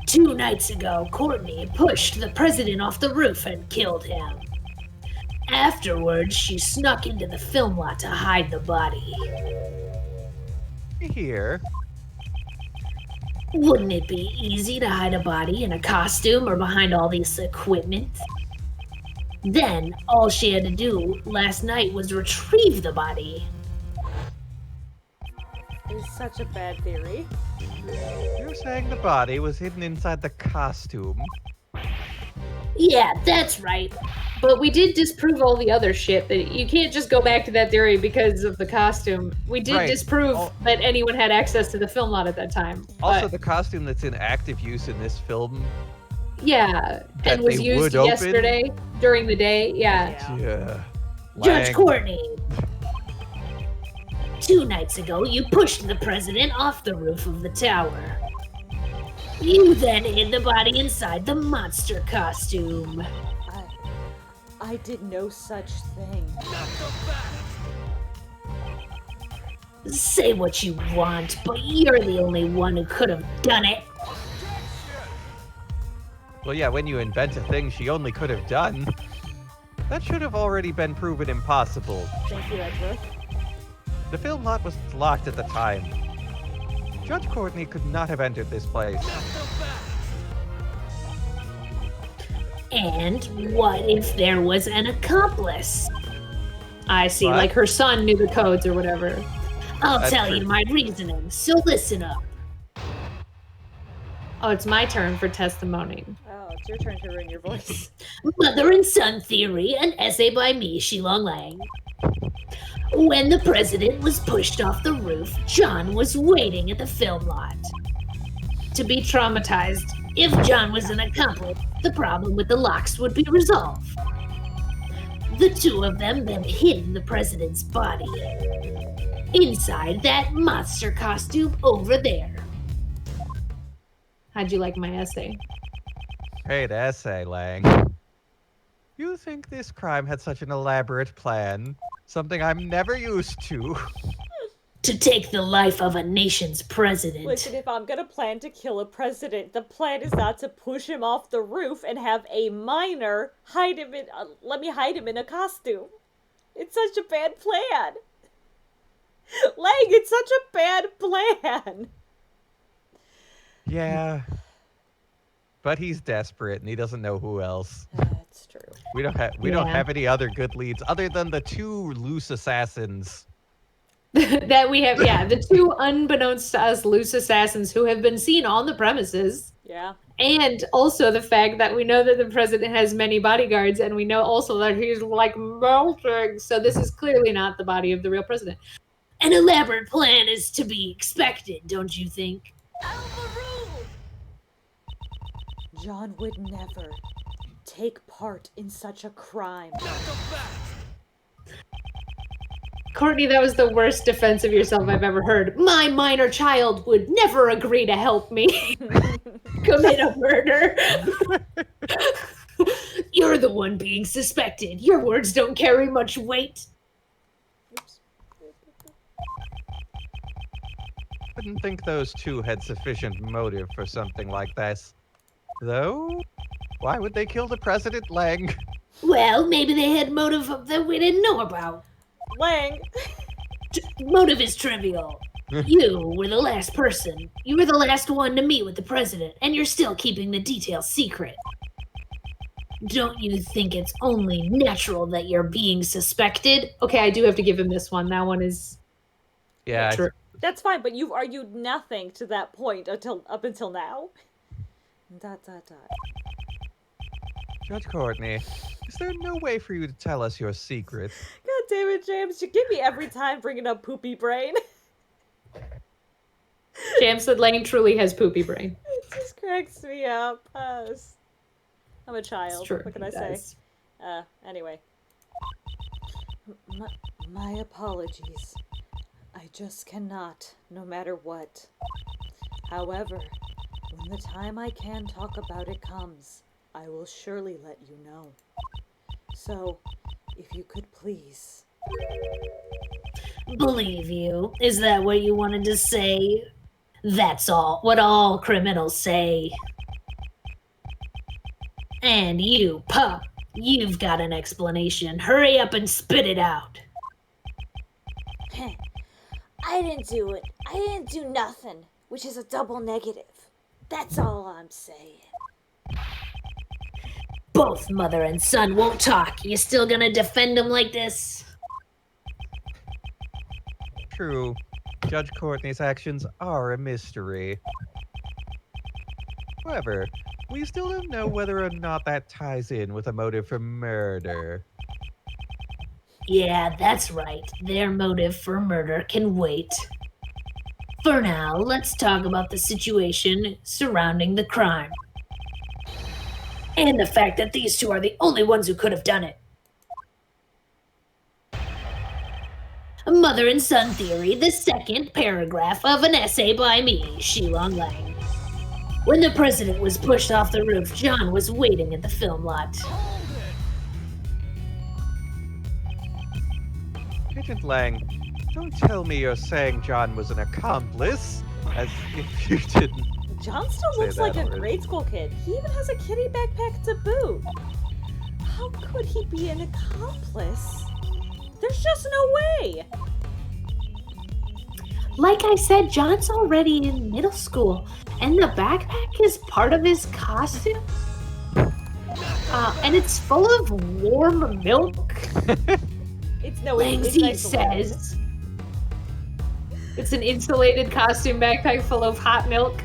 2 nights ago, Courtney pushed the president off the roof and killed him. Afterwards, she snuck into the film lot to hide the body. Here. Wouldn't it be easy to hide a body in a costume or behind all this equipment? Then, all she had to do last night was retrieve the body. It's such a bad theory. You're saying the body was hidden inside the costume. Yeah, that's right. But we did disprove all the other shit. That you can't just go back to that theory because of the costume. We did Right. disprove that anyone had access to the film lot at that time. Also, But, the costume that's in active use in this film. yeah, that and was they used would open? yesterday during the day. Yeah. Yeah. Judge Lang. Courtney. 2 nights ago, you pushed the president off the roof of the tower. You then hid the body inside the monster costume. I did no such thing. Say what you want, but you're the only one who could have done it. Well, yeah, when you invent a thing she only could have done, that should have already been proven impossible. Thank you, Edgeworth. The film lot was locked at the time. Judge Courtney could not have entered this place. And what if there was an accomplice? I see. What? Like her son knew the codes or whatever. I'll That's tell true. you my reasoning, so listen up. Oh, it's my turn for testimony. Oh, it's your turn to ruin your voice. Mother and Son Theory, an essay by me, Shilong Lang. When the president was pushed off the roof, John was waiting at the film lot. to be traumatized. If John was an accomplice, the problem with the locks would be resolved. The two of them then hid the president's body inside that monster costume over there. How'd you like my essay? Great essay, Lang. You think this crime had such an elaborate plan? Something I'm never used to. To take the life of a nation's president. Listen, if I'm gonna plan to kill a president, the plan is not to push him off the roof and have a minor hide him in. Let me hide him in a costume. It's such a bad plan. Lang, it's such a bad plan. Yeah. But he's desperate and he doesn't know who else. That's true. We don't have any other good leads other than the two loose assassins. That we have, yeah, the two unbeknownst to us loose assassins who have been seen on the premises. Yeah. And also the fact that we know that the president has many bodyguards, and we know also that he's like melting. So this is clearly not the body of the real president. An elaborate plan is to be expected, don't you think? John would never take part in such a crime. Courtney, that was the worst defense of yourself I've ever heard. My minor child would never agree to help me commit a murder. You're the one being suspected. Your words don't carry much weight. Wouldn't think those two had sufficient motive for something like this. Though, why would they kill the president, Lang? Well, maybe they had motive that we didn't know about. Lang. Motive is trivial. You were the last person. You were the last one to meet with the president, and you're still keeping the details secret. Don't you think it's only natural that you're being suspected? Okay, I do have to give him this one. That one is Yeah, true. That's fine, but you've argued nothing to that point up until now. ... Judge Courtney, is there no way for you to tell us your secret? God damn it, James. You give me every time bringing up poopy brain. James said Lane truly has poopy brain. It just cracks me up. I'm a child. It's true. What can I say? Anyway. My apologies. I just cannot, no matter what. However, when the time I can talk about it comes, I will surely let you know. So, if you could please. Believe you? Is that what you wanted to say? That's all. What all criminals say. And you, pup, you've got an explanation. Hurry up and spit it out. I didn't do it. I didn't do nothing, which is a double negative. That's all I'm saying. Both mother and son won't talk. You still gonna defend them like this? True. Judge Courtney's actions are a mystery. However, we still don't know whether or not that ties in with a motive for murder. Yeah, that's right. Their motive for murder can wait. For now, let's talk about the situation surrounding the crime. And the fact that these two are the only ones who could have done it. Mother and son theory, the second paragraph of an essay by me, Shilong Lang. When the president was pushed off the roof, John was waiting at the film lot. Agent Lang, don't tell me you're saying John was an accomplice, as if you didn't. John still Say looks that like a already. grade school kid. He even has a kitty backpack to boot. How could he be an accomplice? There's just no way. Like I said, John's already in middle school, and the backpack is part of his costume. And it's full of warm milk. It's no. It's Langsy nice to look. says. It's an insulated costume backpack full of hot milk.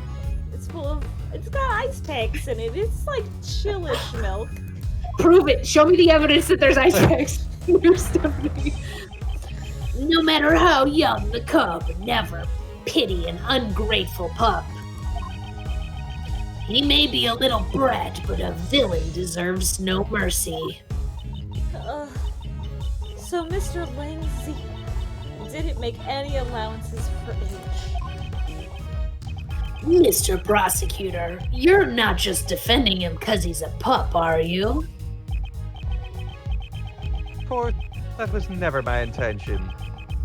It's full of. It's got ice packs in it. It's like chillish milk. Prove it. Show me the evidence that there's ice packs. Stephanie. No matter how young the cub, never pity an ungrateful pup. He may be a little brat, but a villain deserves no mercy. So Mr. Langsy didn't make any allowances for age. Mr. Prosecutor, you're not just defending him because he's a pup, are you? Of course, that was never my intention.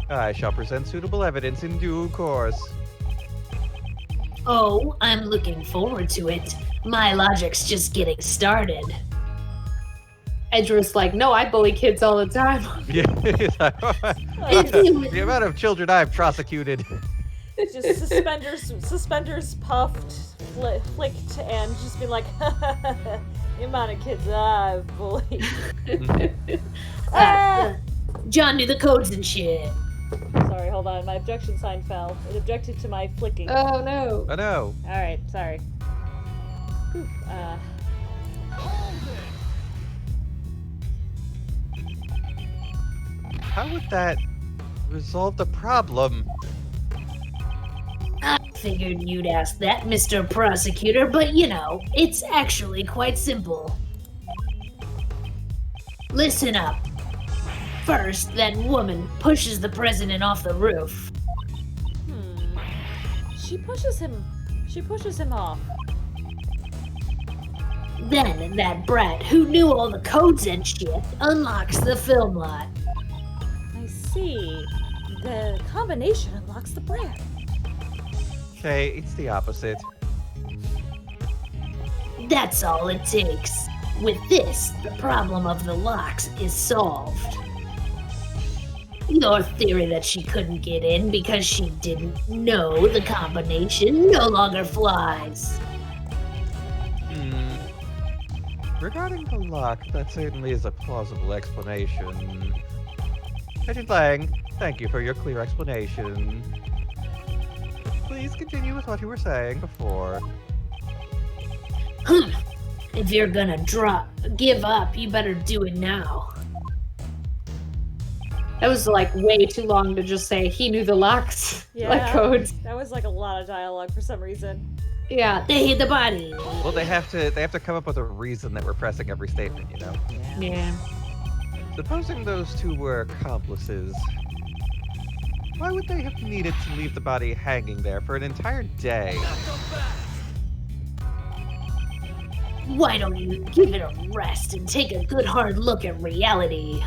I shall present suitable evidence in due course. Oh, I'm looking forward to it. My logic's just getting started. Edgeworth's like, no, I bully kids all the time. Yeah, the amount of children I've prosecuted. Just suspenders puffed, flicked, and just be like, the amount of kids I've bullied. John knew the codes and shit. Sorry, hold on. My objection sign fell. It objected to my flicking. Oh no. Oh no. Alright, sorry. Whew, How would that resolve the problem? I figured you'd ask that, Mr. Prosecutor, but it's actually quite simple. Listen up. First, that woman pushes the president off the roof. She pushes him off. Then, that brat who knew all the codes and shit unlocks the film lot. I see. The combination unlocks the brat. Okay, it's the opposite. That's all it takes. With this, the problem of the locks is solved. Your theory that she couldn't get in because she didn't know the combination no longer flies. Regarding the lock, that certainly is a plausible explanation. Agent Lang, thank you for your clear explanation. Please continue with what you were saying before. If you're gonna give up, you better do it now. That was like way too long to just say he knew the locks, like codes. That was like a lot of dialogue for some reason. Yeah. They hid the body. Well, they have to come up with a reason that we're pressing every statement, you know? Yeah. Supposing those two were accomplices, why would they have needed to leave the body hanging there for an entire day? Why don't you give it a rest and take a good hard look at reality?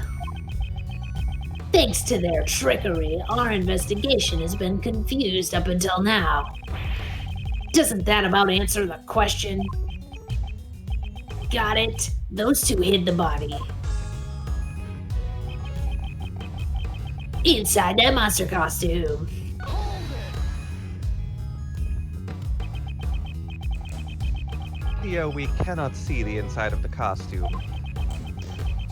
Thanks to their trickery, our investigation has been confused up until now. Doesn't that about answer the question? Got it. Those two hid the body. Inside that monster costume. Theo, we cannot see the inside of the costume.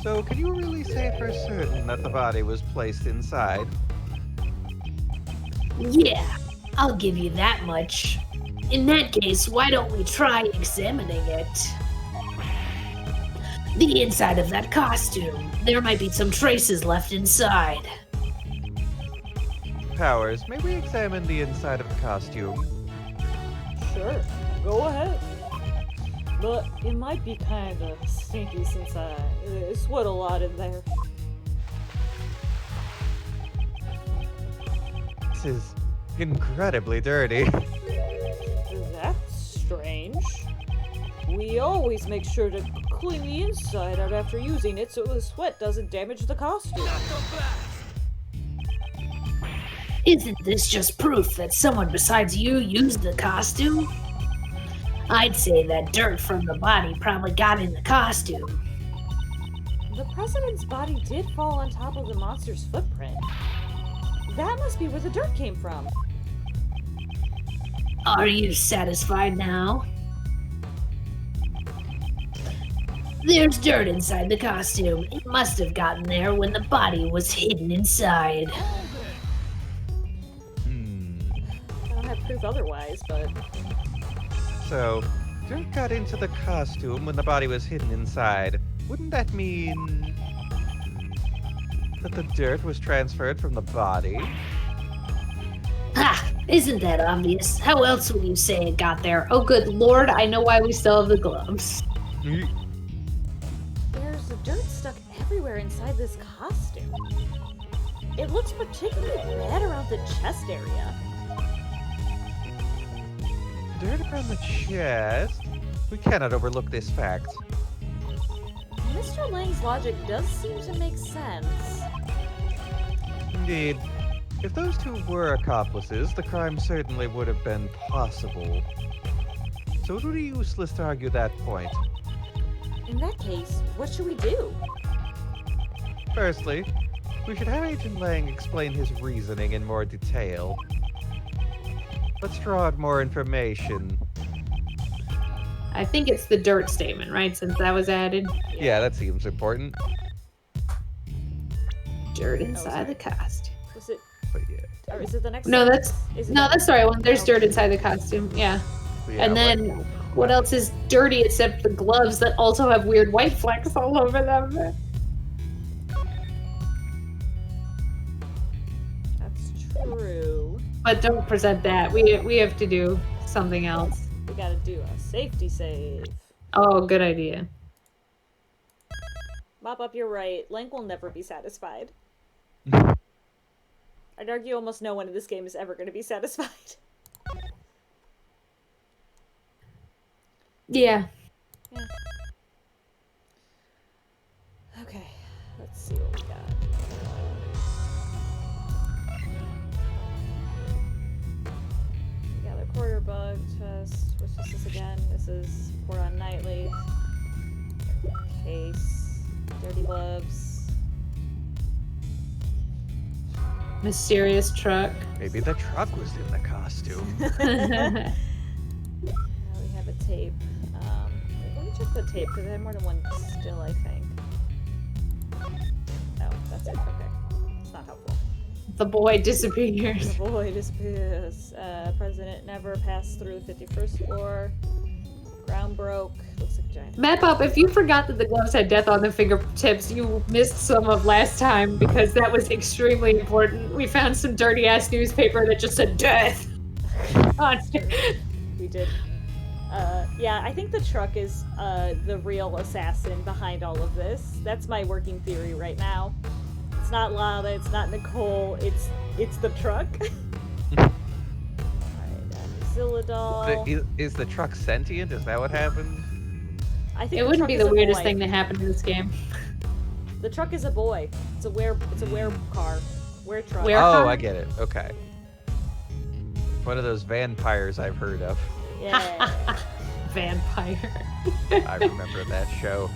So, can you really say for certain that the body was placed inside? Yeah, I'll give you that much. In that case, why don't we try examining it? The inside of that costume. There might be some traces left inside. Powers, may we examine the inside of the costume? Sure, go ahead. But it might be kind of stinky since I sweat a lot in there. This is incredibly dirty. That's strange. We always make sure to clean the inside out after using it so the sweat doesn't damage the costume. Isn't this just proof that someone besides you used the costume? I'd say that dirt from the body probably got in the costume. The president's body did fall on top of the monster's footprint. That must be where the dirt came from. Are you satisfied now? There's dirt inside the costume. It must have gotten there when the body was hidden inside. I don't have proof otherwise, but... So, dirt got into the costume when the body was hidden inside. Wouldn't that mean that the dirt was transferred from the body? Ha! Isn't that obvious? How else would you say it got there? Oh, good lord, I know why we still have the gloves. There's dirt stuck everywhere inside this costume. It looks particularly bad around the chest area. Dirt around the chest? We cannot overlook this fact. Mr. Lang's logic does seem to make sense. Indeed. If those two were accomplices, the crime certainly would have been possible. So it would be useless to argue that point. In that case, what should we do? Firstly, we should have Agent Lang explain his reasoning in more detail. Let's draw out more information. I think it's the dirt statement, right? Since that was added. Yeah, that seems important. Dirt inside the costume. Was it? But yeah. Or is it the next? No, sentence? that's Is it no, the- that's the right one. There's Okay. dirt inside the costume. Yeah. Yeah, And then what else is dirty except the gloves that also have weird white flecks all over them? That's true. But don't present that. We have to do something else. We gotta do a safety save. Oh, good idea. Mop up, you're right. Lang will never be satisfied. I'd argue almost no one in this game is ever going to be satisfied. Yeah. Okay, let's see what we got. We got a quarter bug test. Which is this again? This is pour on nightly. Case. Dirty gloves. Mysterious truck. Maybe the truck was in the costume. Now we have a tape. Let me check the tape because I had more than one still, I think. Oh, that's it. Okay. It's not helpful. The boy disappears. The boy disappears. President never passed through the 51st floor. Ground broke. Looks like a giant. Map up, if you forgot that the gloves had death on the fingertips, you missed some of last time because that was extremely important. We found some dirty ass newspaper that just said death on it. We did. Yeah, I think the truck is the real assassin behind all of this. That's my working theory right now. It's not Lana, it's not Nicole, it's the truck. Alright, Zilladol. Is the truck sentient? Is that what happened? I think It the wouldn't truck be is the a weirdest boy. thing that happened in this game. The truck is a boy. It's a were car. Were truck. Were- Oh, car? I get it. Okay. One of those vampires I've heard of. Yeah. Vampire. I remember that show.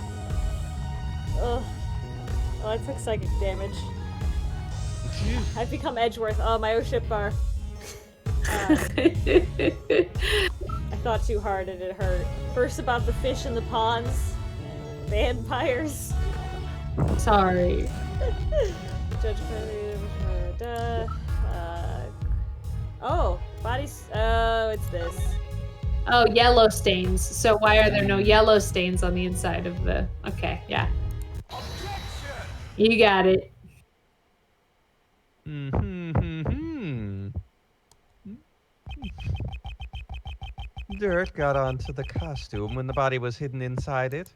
Ugh. Oh, I took psychic damage. I've become Edgeworth. Oh, my O-ship bar. I thought too hard and it hurt. First about the fish in the ponds. Vampires. Sorry. Judge oh, bodies. Oh, it's this. Oh, yellow stains. So why are there no yellow stains on the inside of the... Okay, yeah. You got it. Dirt got onto the costume when the body was hidden inside it.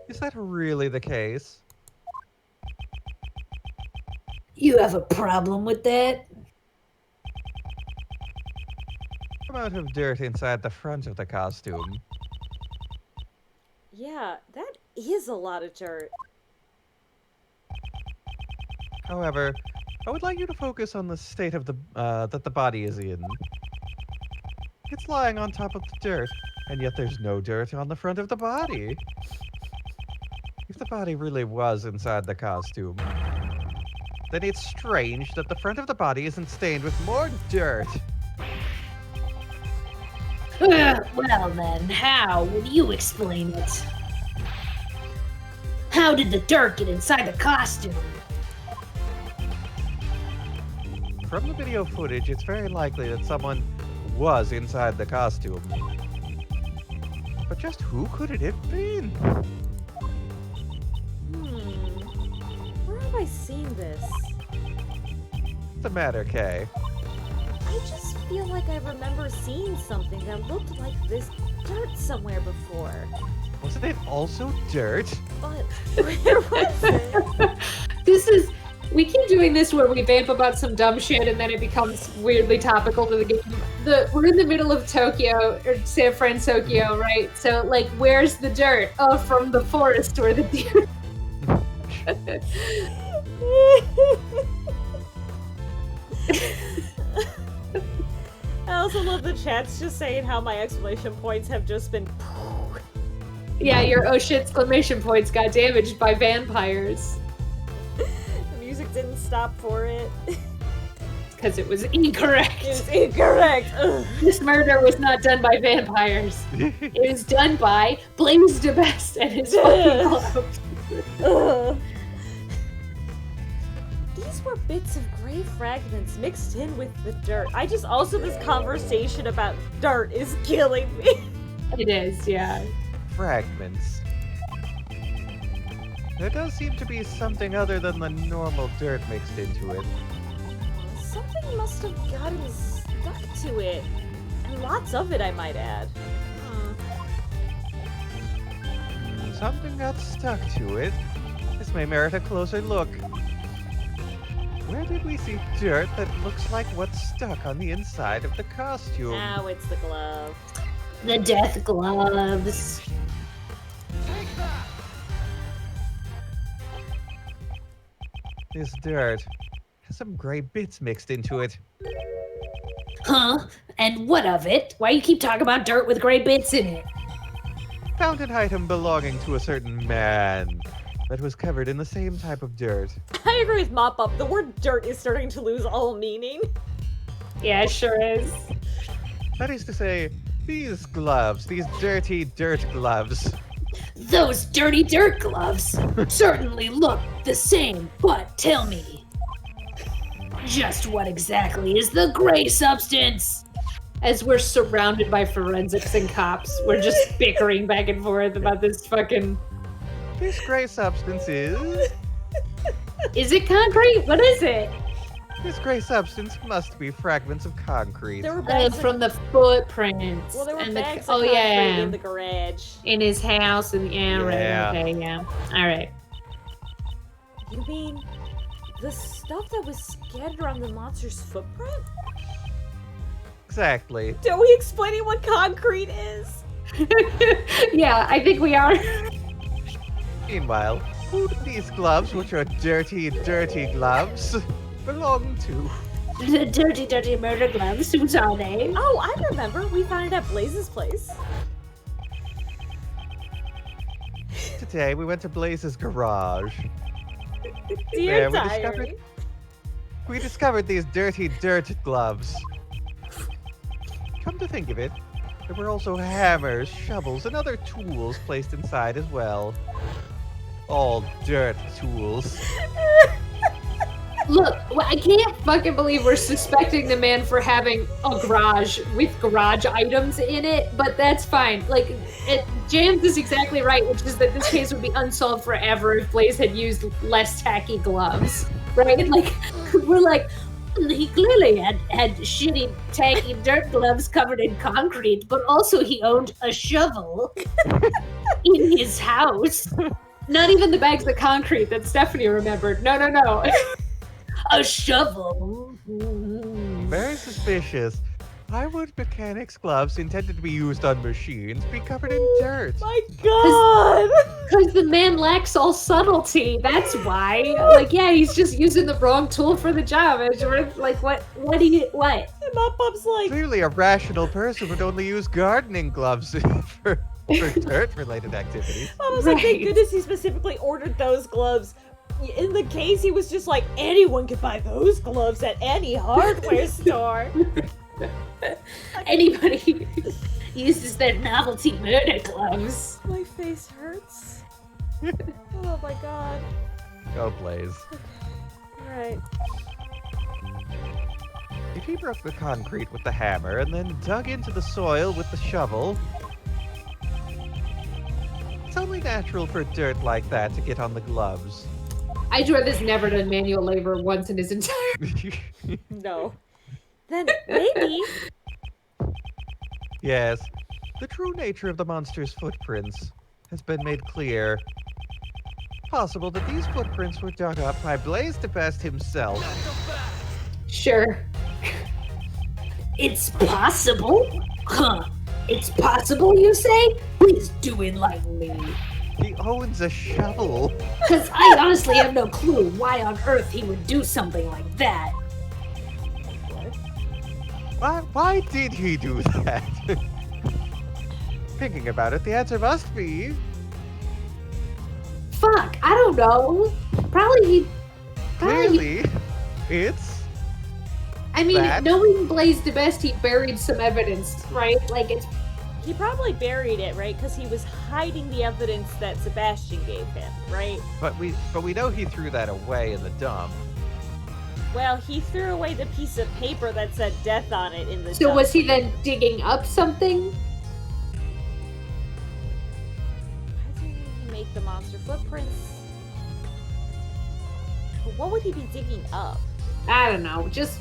Is that really the case? You have a problem with that? Amount of dirt inside the front of the costume. Yeah, that is a lot of dirt. However, I would like you to focus on the state of the that the body is in. It's lying on top of the dirt, and yet there's no dirt on the front of the body. If the body really was inside the costume, then it's strange that the front of the body isn't stained with more dirt. Well then, how would you explain it? How did the dirt get inside the costume? From the video footage, it's very likely that someone was inside the costume. But just who could it have been? Where have I seen this? What's the matter, Kay? I just feel like I remember seeing something that looked like this dirt somewhere before. Wasn't it also dirt? But where was it? We keep doing this where we vamp about some dumb shit and then it becomes weirdly topical to the game. We're in the middle of Tokyo, or San Francisco, right? So, like, where's the dirt? Oh, from the forest where the deer... I also love the chat's just saying how my exclamation points have just been... Yeah, your oh shit exclamation points got damaged by vampires. The music didn't stop for it. Because it was incorrect. It was incorrect! Ugh. This murder was not done by vampires. It was done by Blaze the Best and his fucking gloves. Ugh. These were bits of gray fragments mixed in with the dirt. This conversation about dirt is killing me. It is, yeah. Fragments. There does seem to be something other than the normal dirt mixed into it. Something must have gotten stuck to it. And lots of it, I might add. Something got stuck to it. This may merit a closer look. Where did we see dirt that looks like what's stuck on the inside of the costume? Now it's the glove. The death gloves. This dirt has some gray bits mixed into it. Huh? And what of it? Why you keep talking about dirt with gray bits in it? Found an item belonging to a certain man that was covered in the same type of dirt. I agree with Mop Up. The word dirt is starting to lose all meaning. Yeah, it sure is. That is to say, these gloves, these dirty dirt gloves. Those dirty dirt gloves certainly look the same, but tell me, just what exactly is the gray substance? As we're surrounded by forensics and cops, we're just bickering back and forth about this fucking... This gray substance is... Is it concrete? What is it? This gray substance must be fragments of concrete. There were bags From the footprints. Well, there were and bags the, of oh concrete yeah, in the garage. in his house and Yeah. right. Okay, yeah. All right. You mean the stuff that was scattered around the monster's footprint? Exactly. Are we explaining what concrete is? Yeah, I think we are. Meanwhile, who do these gloves, which are dirty, dirty gloves, belong to? The dirty, dirty murder gloves, whose are they? Oh, I remember. We found it at Blaze's place. Today, we went to Blaze's garage. Dear There, diary. We discovered these dirty dirt gloves. Come to think of it, there were also hammers, shovels, and other tools placed inside as well. All dirt tools. Look, I can't fucking believe we're suspecting the man for having a garage with garage items in it, but that's fine. Like, Jams is exactly right, which is that this case would be unsolved forever if Blaze had used less tacky gloves, right? Like, we're like, He clearly had shitty, tacky dirt gloves covered in concrete, but also he owned a shovel in his house. not even the bags of concrete that Stephanie remembered. No. A shovel. Very suspicious. Why would mechanics' gloves intended to be used on machines be covered in dirt? My God! Because the man lacks all subtlety. That's why. Like, yeah, he's just using the wrong tool for the job. And we're like, what? What? And Mop-Up's like, Clearly, a rational person would only use gardening gloves for dirt-related activities. I was like, thank Right. goodness he specifically ordered those gloves. In the case, he was just like, anyone could buy those gloves at any hardware store. Anybody uses their novelty murder gloves. My face hurts. Oh my God. Go, Blaze. Alright. If he broke the concrete with the hammer and then dug into the soil with the shovel, it's only natural for dirt like that to get on the gloves. Edgeworth has never done manual labor once in his entire... No. then maybe. Yes, the true nature of the monster's footprints has been made clear. Possible that these footprints were dug up by Blaze the Best himself. Sure. It's possible? Huh. It's possible, you say? Please do enlighten me. He owns a shovel. Because I honestly have no clue why on earth he would do something like that. Why did he do that? Thinking about it, the answer must be... Fuck, I don't know. Probably Clearly, it's... I mean, that. knowing Blaze the Best, he buried some evidence, right? Like, it's He probably buried it, right? Because he was hiding the evidence that Sebastian gave him, right? But we know he threw that away in the dump. Well, he threw away the piece of paper that said death on it in the so dump. was he then digging up something? Why did he make the monster footprints? But what would he be digging up? I don't know. Just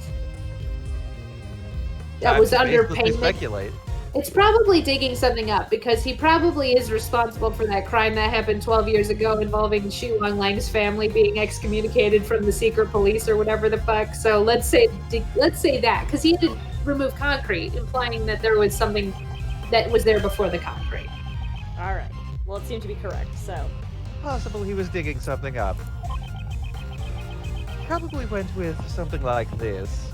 that Time was to baselessly underpayment. speculate. It's probably digging something up because he probably is responsible for that crime that happened 12 years ago involving Xu Wanglang's family being excommunicated from the secret police or whatever the fuck. So let's say that because he had to remove concrete, implying that there was something that was there before the concrete. All right. Well, it seemed to be correct. So Possible he was digging something up. Probably went with something like this.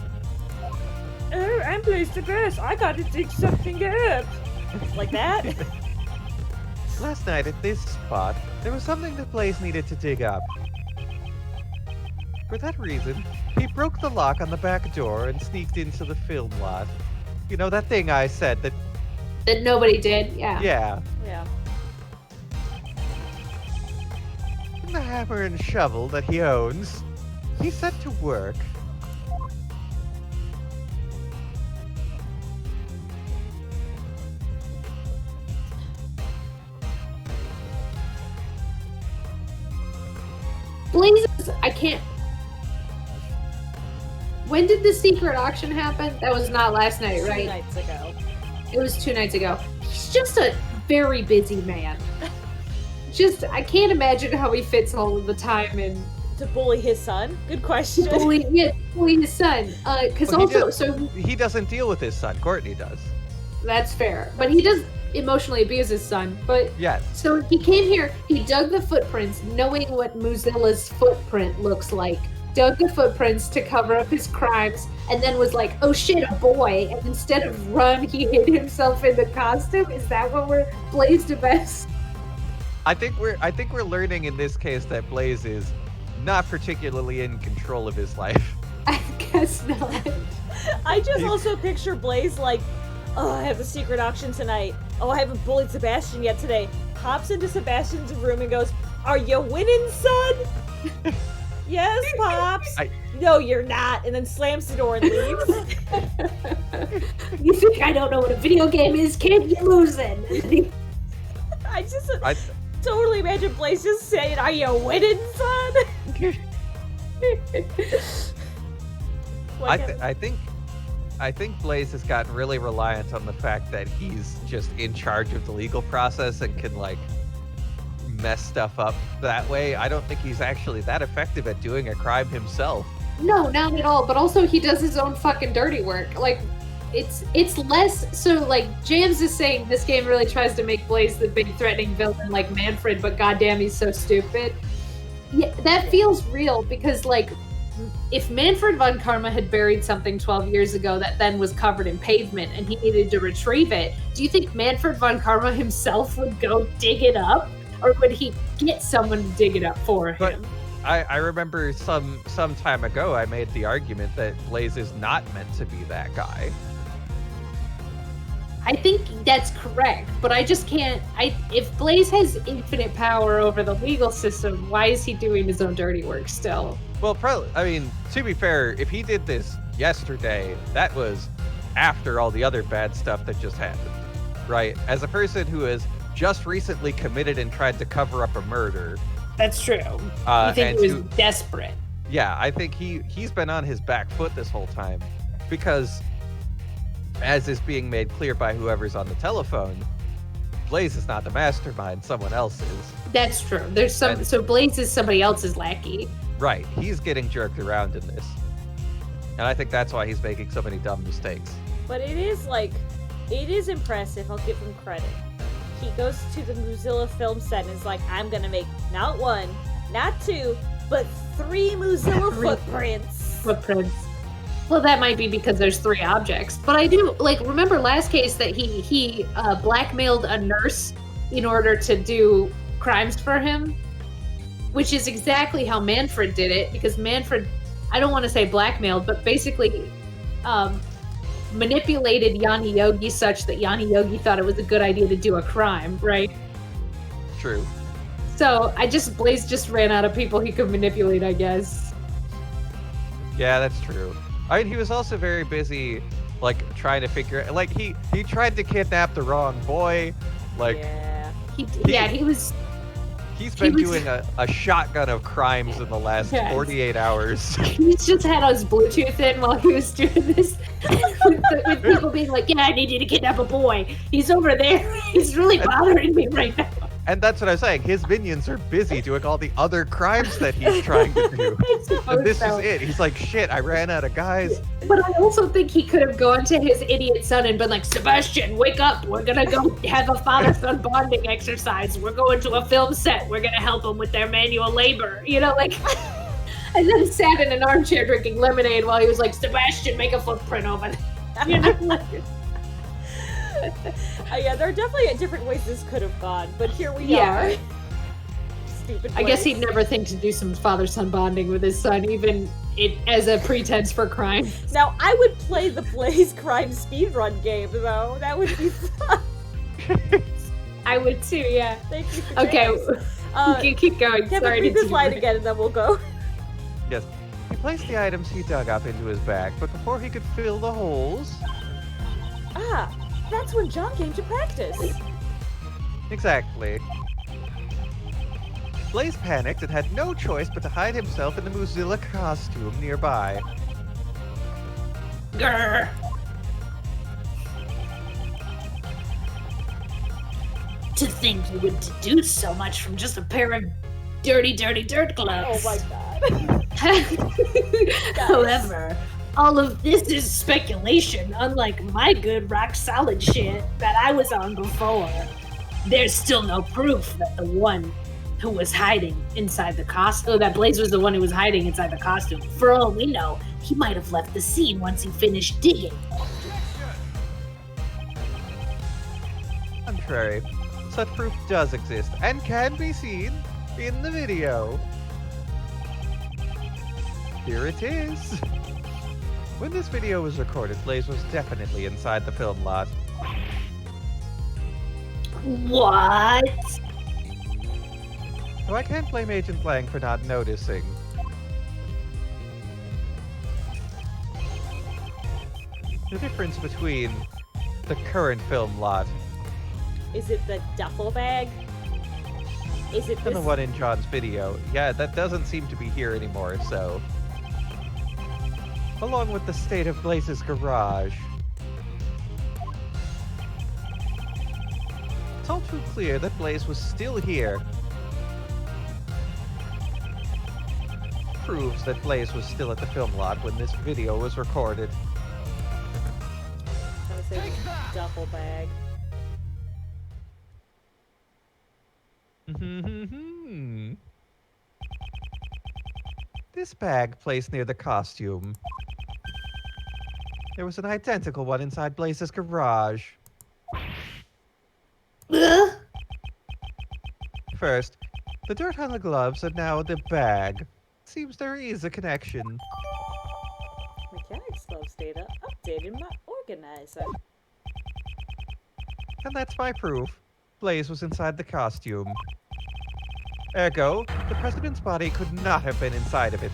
oh, I'm Blaze the Best. I got to dig something up. Like that. Last night at this spot, there was something that Blaze needed to dig up. For that reason, he broke the lock on the back door and sneaked into the film lot. You know, that thing I said that... That nobody did. Yeah. Yeah. Yeah. And the hammer and shovel that he owns, he set to work. Blaze, I can't. When did the secret auction happen? That was not last night, 2 right? nights ago. It was 2 nights ago. He's just a very busy man. I can't imagine how he fits all of the time in To bully his son? Good question. bully his son. Because Well, he doesn't deal with his son. Courtney does. that's fair. But he does emotionally abuse his son. But Yes. so he came here, he dug the footprints, knowing what Mozilla's footprint looks like. Dug the footprints to cover up his crimes, and then was like, oh shit, a boy. And instead of run, he hid himself in the costume. Is that what we're Blaze the Best? I think we're learning in this case that Blaze is not particularly in control of his life. I guess not. I just also picture Blaze like, oh, I have the secret auction tonight. Oh, I haven't bullied Sebastian yet today. Pops into Sebastian's room and goes, are you winning, son? Yes, Pops. No, you're not. And then slams the door and leaves. You think I don't know what a video game is, kid? You're losing. I just totally imagine Blaze just saying, are you winning, son? I think Blaze has gotten really reliant on the fact that he's just in charge of the legal process and can like mess stuff up that way. I don't think he's actually that effective at doing a crime himself. No, not at all. But also, he does his own fucking dirty work. Like, it's less so. Like, Jams is saying this game really tries to make Blaze the big threatening villain like Manfred, but goddamn, he's so stupid. Yeah, that feels real because like, if Manfred von Karma had buried something 12 years ago that then was covered in pavement and he needed to retrieve it, do you think Manfred von Karma himself would go dig it up? Or would he get someone to dig it up for him? But I remember some time ago I made the argument that Blaze is not meant to be that guy. I think that's correct, but I just can't. If Blaze has infinite power over the legal system, why is he doing his own dirty work still? Well, probably. I mean, to be fair, if he did this yesterday, that was after all the other bad stuff that just happened, right? As a person who has just recently committed and tried to cover up a murder. That's true. You think he was desperate? Yeah, I think he's been on his back foot this whole time because as is being made clear by whoever's on the telephone, Blaze is not the mastermind, someone else is. That's true. There's some. And- So Blaze is somebody else's lackey. Right, he's getting jerked around in this. And I think that's why he's making so many dumb mistakes. But it is impressive. I'll give him credit. He goes to the Mozilla film set and is like, I'm gonna make not one, not two, but 3 Mozilla footprints. Well, that might be because there's 3 objects. But I do remember last case that he blackmailed a nurse in order to do crimes for him, which is exactly how Manfred did it. Because Manfred, I don't want to say blackmailed, but basically manipulated Yanni Yogi such that Yanni Yogi thought it was a good idea to do a crime, right? True. So Blaze just ran out of people he could manipulate, I guess. Yeah, that's true. I mean, he was also very busy, trying to figure... he tried to kidnap the wrong boy. Yeah. He was... He's been doing a shotgun of crimes in the last 48 hours. He's just had his Bluetooth in while he was doing this. with people being like, yeah, I need you to kidnap a boy. He's over there. He's really bothering me right now. And that's what I'm saying. His minions are busy doing all the other crimes that he's trying to do. And this is it. He's like, shit, I ran out of guys. But I also think he could have gone to his idiot son and been like, Sebastian, wake up. We're going to go have a father-son bonding exercise. We're going to a film set. We're going to help them with their manual labor. And then sat in an armchair drinking lemonade while he was like, Sebastian, make a footprint over there. Yeah, there are definitely different ways this could have gone, but here we are. Stupid I guess he'd never think to do some father-son bonding with his son, even as a pretense for crime. Now, I would play the Blaze crime speedrun game, though. That would be fun. I would too, yeah. Thank you for Okay, James. you can keep going. Kevin, Sorry read to this line again, and then we'll go. Yes. He placed the items he dug up into his bag, but before he could fill the holes... Ah, that's when John came to practice. Exactly. Blaze panicked and had no choice but to hide himself in the Mozilla costume nearby. Grr. To think you would deduce so much from just a pair of dirty dirt gloves. Oh my god. However, all of this is speculation, unlike my good rock solid shit that I was on before. There's still no proof that the one who was hiding inside the costume, that Blaze was the one who was hiding inside the costume. For all we know, he might have left the scene once he finished digging. Contrary, such proof does exist and can be seen in the video. Here it is. When this video was recorded, Blaze was definitely inside the film lot. What? Though I can't blame Agent Blank for not noticing. The difference between the current film lot Is it the duffel bag? Is it and this? the one in John's video, yeah, that doesn't seem to be here anymore, so... Along with the state of Blaze's garage. It's all too clear that Blaze was still here. Proves that Blaze was still at the film lot when this video was recorded. I was gonna say duffel bag. This bag placed near the costume. There was an identical one inside Blaze's garage. First, the dirt on the gloves and now the bag. Seems there is a connection. Mechanics gloves data updated my organizer. And that's my proof. Blaze was inside the costume. Ergo, the president's body could not have been inside of it.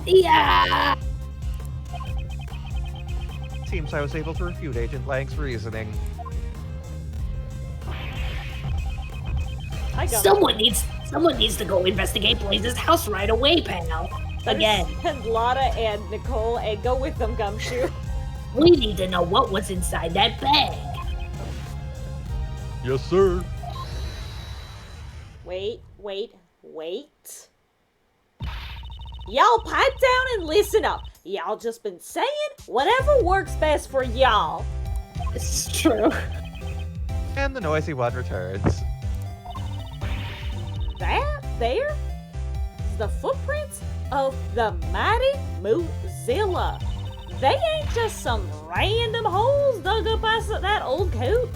Yeah! Seems I was able to refute Agent Blank's reasoning. I got Someone needs to go investigate Blaze's house right away, pal. Again. And Lotta and Nicole, and go with them, Gumshoe. We need to know what was inside that bag. Yes, sir. Wait. Y'all pipe down and listen up. Y'all just been saying whatever works best for y'all. This is true. And the noisy one returns. That there is the footprints of the mighty Moozilla. They ain't just some random holes dug up by that old coot.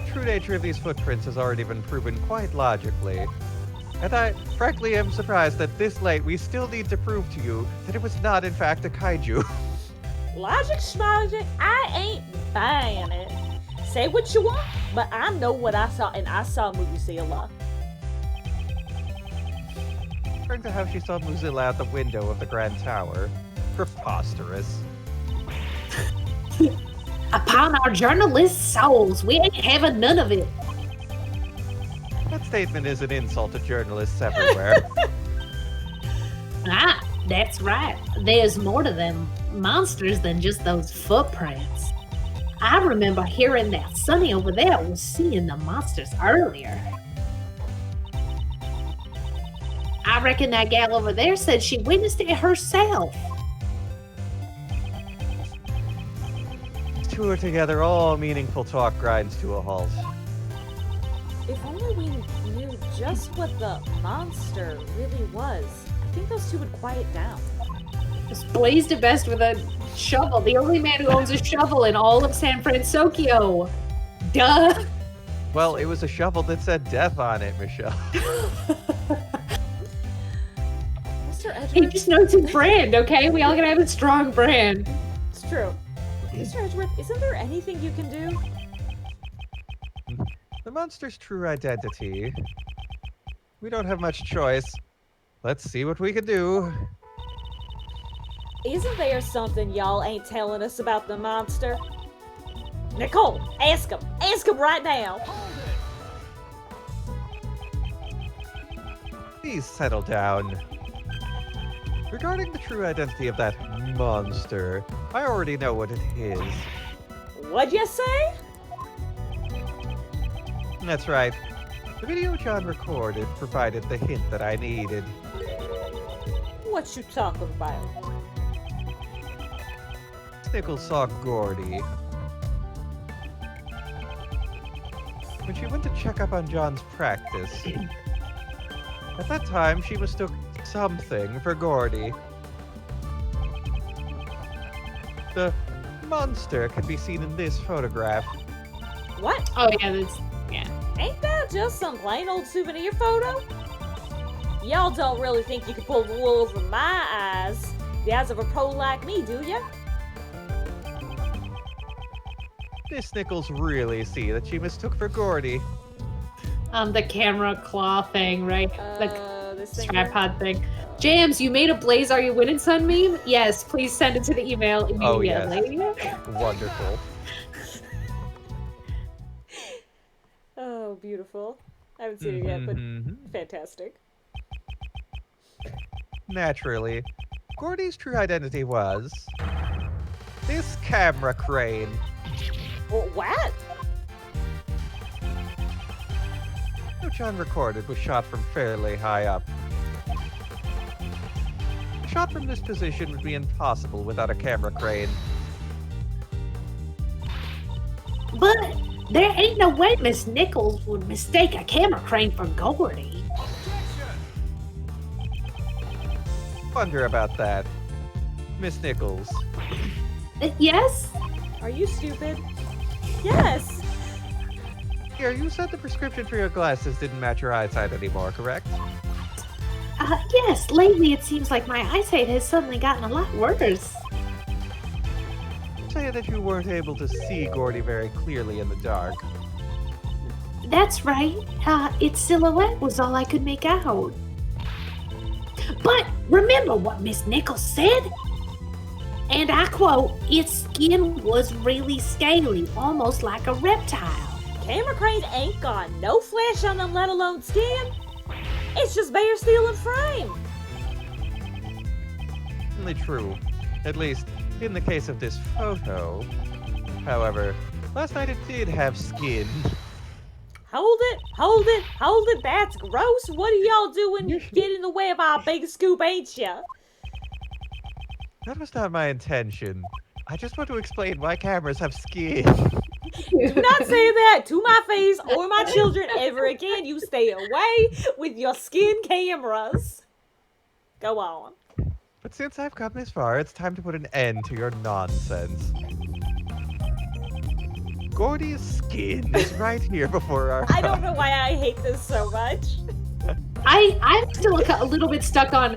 True nature of these footprints has already been proven quite logically. And I, frankly, am surprised that this late we still need to prove to you that it was not, in fact, a kaiju. Logic schmogic, I ain't buying it. Say what you want, but I know what I saw, and I saw Moozilla. Referring to how she saw Moozilla out the window of the Grand Tower. Preposterous. Upon our journalists' souls, we ain't having none of it. That statement is an insult to journalists everywhere. Ah, that's right. There's more to them monsters than just those footprints. I remember hearing that Sonny over there was seeing the monsters earlier. I reckon that gal over there said she witnessed it herself. Two are together, all meaningful talk grinds to a halt. If only we knew just what the monster really was, I think those two would quiet down. Just blazed it best with a shovel. The only man who owns a shovel in all of San Francisco. Duh. Well, it was a shovel that said death on it, Michelle. Mr. He Edgeworth, just knows his brand, okay? We all gotta have a strong brand. it's true. Mr. Edgeworth, isn't there anything you can do? The monster's true identity. We don't have much choice. Let's see what we can do. Isn't there something y'all ain't telling us about the monster? Nicole, ask him. Ask him right now. Please settle down. Regarding the true identity of that monster, I already know what it is. What'd you say? That's right. The video John recorded provided the hint that I needed. What you talking about? Nichols saw Gordy. When she went to check up on John's practice. At that time, she mistook something for Gordy. The monster can be seen in this photograph. What? Oh yeah, that's Ain't that just some plain old souvenir photo? Y'all don't really think you can pull the wool over my eyes, the eyes of a pro like me, do ya? Miss Nichols really see that she mistook for Gordy. the camera claw thing, right? This thing here? Tripod thing. Jams, you made a Blaze Are You Winning Son meme? Yes, please send it to the email immediately. Oh, yes. Wonderful. Oh, beautiful. I haven't seen it yet, but fantastic. Naturally, Gordy's true identity was this camera crane. What? What John recorded was shot from fairly high up. A shot from this position would be impossible without a camera crane. But there ain't no way Miss Nichols would mistake a camera crane for Gordy. Wonder about that. Miss Nichols. Yes? Are you stupid? Yes! Here, you said the prescription for your glasses didn't match your eyesight anymore, correct? Yes, lately it seems like my eyesight has suddenly gotten a lot worse. Say that you weren't able to see Gordy very clearly in the dark. That's right. Its silhouette was all I could make out. But remember what Miss Nichols said? And I quote, its skin was really scaly, almost like a reptile. Camera cranes ain't got no flesh on them, let alone skin. It's just bare steel and frame. Only true. At least, in the case of this photo. However, last night it did have skin. Hold it. That's gross. What are y'all doing? You get in the way of our big scoop, ain't ya? That was not my intention. I just want to explain why cameras have skin. Do not say that to my face or my children ever again. You stay away with your skin cameras. Go on. But since I've come this far, it's time to put an end to your nonsense. Gordy's skin is right here before our I don't know why I hate this so much. I'm still a little bit stuck on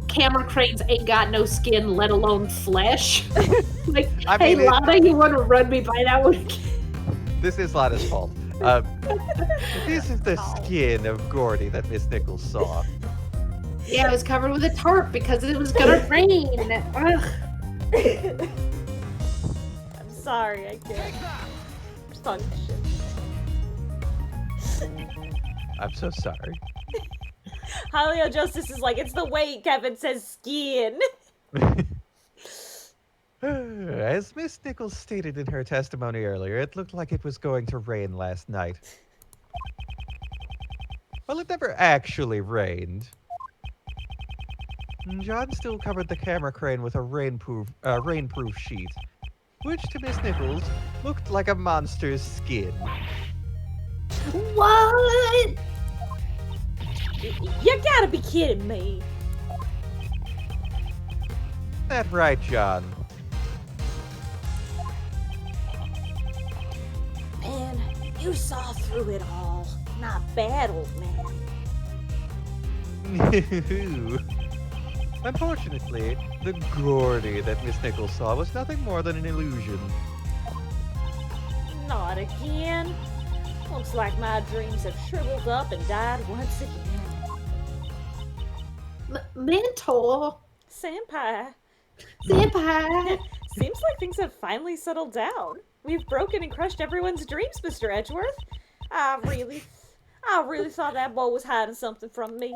camera cranes ain't got no skin, let alone flesh. Like, I hey, mean, Lana, you want to run me by that one? This is Lana's fault. This is the skin of Gordy that Miss Nichols saw. Yeah, it was covered with a tarp because it was gonna rain. Ugh. I'm sorry, I can't function. I'm so sorry. Halio Justice is like, it's the weight. Kevin says skin. As Miss Nichols stated in her testimony earlier, it looked like it was going to rain last night. Well, it never actually rained. John still covered the camera crane with a rainproof sheet, which to Miss Nichols looked like a monster's skin. What? You gotta be kidding me. That right, John? Man, you saw through it all. Not bad, old man. Unfortunately, the Gordy that Miss Nichols saw was nothing more than an illusion. Not again. Looks like my dreams have shriveled up and died once again. Mentor. Senpai. Senpai. Seems like things have finally settled down. We've broken and crushed everyone's dreams, Mr. Edgeworth. I really thought that boy was hiding something from me.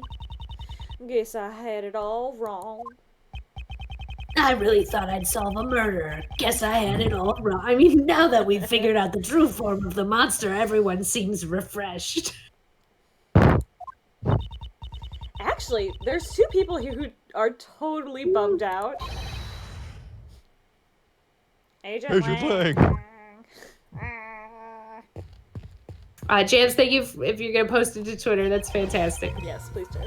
Guess I had it all wrong. I really thought I'd solve a murder. Guess I had it all wrong. I mean, now that we've figured out the true form of the monster, everyone seems refreshed. Actually, there's two people here who are totally bummed out. Agent Lang. Jams, thank you if you're gonna post it to Twitter. That's fantastic. Yes, please do.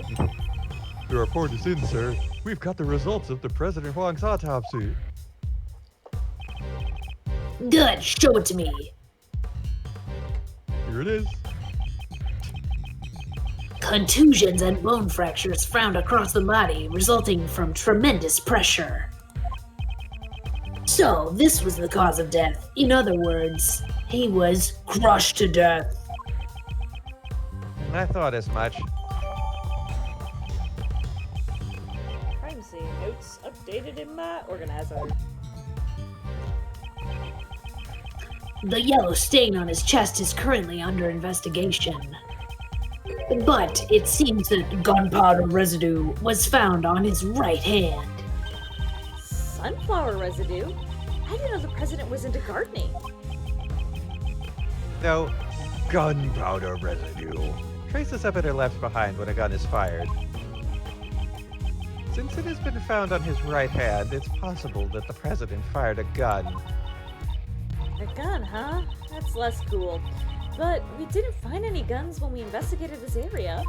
The report is in, sir. We've got the results of the President Huang's autopsy. Good, show it to me. Here it is. Contusions and bone fractures found across the body, resulting from tremendous pressure. So, this was the cause of death. In other words, he was crushed to death. I thought as much. Crime scene notes updated in my organizer. The yellow stain on his chest is currently under investigation. But it seems that gunpowder residue was found on his right hand. Sunflower residue? I didn't know the president was into gardening. No, gunpowder residue. Traces of it are left behind when a gun is fired. Since it has been found on his right hand, it's possible that the president fired a gun. A gun, huh? That's less cool. But we didn't find any guns when we investigated this area.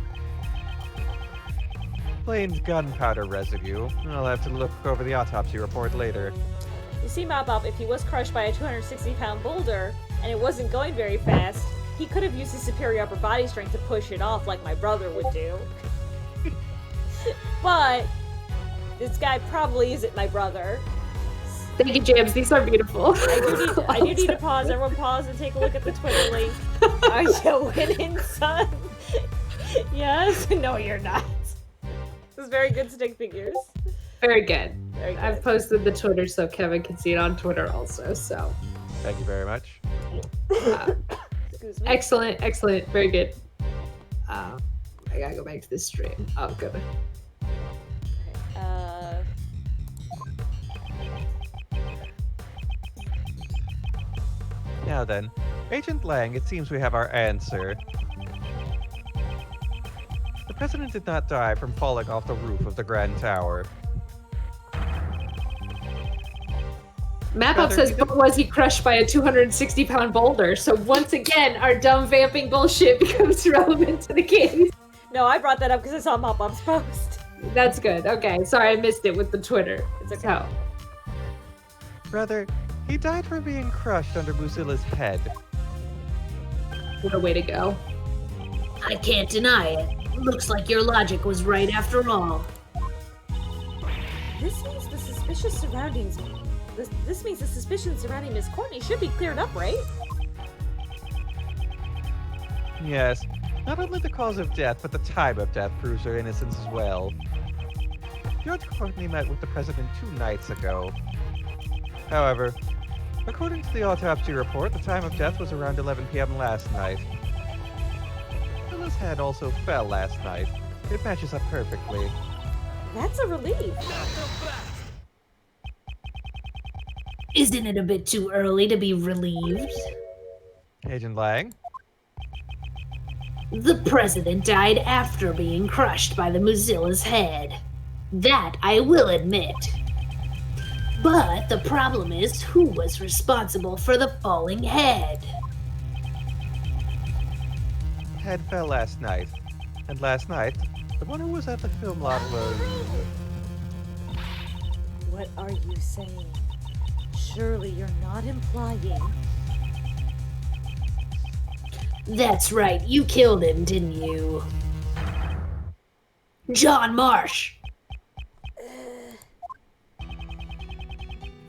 Plain gunpowder residue. I'll have to look over the autopsy report later. You see, Mop, if he was crushed by a 260-pound boulder, and it wasn't going very fast, he could have used his superior upper body strength to push it off like my brother would do. But this guy probably isn't my brother. Thank you, Jams. These are beautiful. I do need to pause. Everyone pause and take a look at the Twitter link. Are you winning, son? Yes? No, you're not. This is very good stick figures. Very good. Very good. I've posted the Twitter so Kevin can see it on Twitter also. So Thank you very much. Excuse me. excellent, very good. I gotta go back to this stream. Oh, good. Okay. Now then, Agent Lang, it seems we have our answer. The president did not die from falling off the roof of the Grand Tower. Map Rather, Up says, he but was he crushed by a 260-pound boulder? So once again, our dumb vamping bullshit becomes relevant to the case. No, I brought that up because I saw Mop Up's post. That's good. Okay, sorry I missed it with the Twitter. It's okay. So, Rather, he died from being crushed under Muzilla's head. what a way to go. I can't deny it. Looks like your logic was right after all. This means the suspicious surroundings. This means the suspicion surrounding Miss Courtney should be cleared up, right? Yes, not only the cause of death, but the time of death proves her innocence as well. Judge Courtney met with the president 2 nights ago. However, according to the autopsy report, the time of death was around 11 p.m. last night. Muzilla's head also fell last night. It matches up perfectly. That's a relief. Isn't it a bit too early to be relieved? Agent Lang? The president died after being crushed by the Muzilla's head. That I will admit. But the problem is who was responsible for the falling head. Head fell last night. And last night, the one who was at the film lot was... What are you saying? Surely you're not implying. That's right, you killed him, didn't you? John Marsh!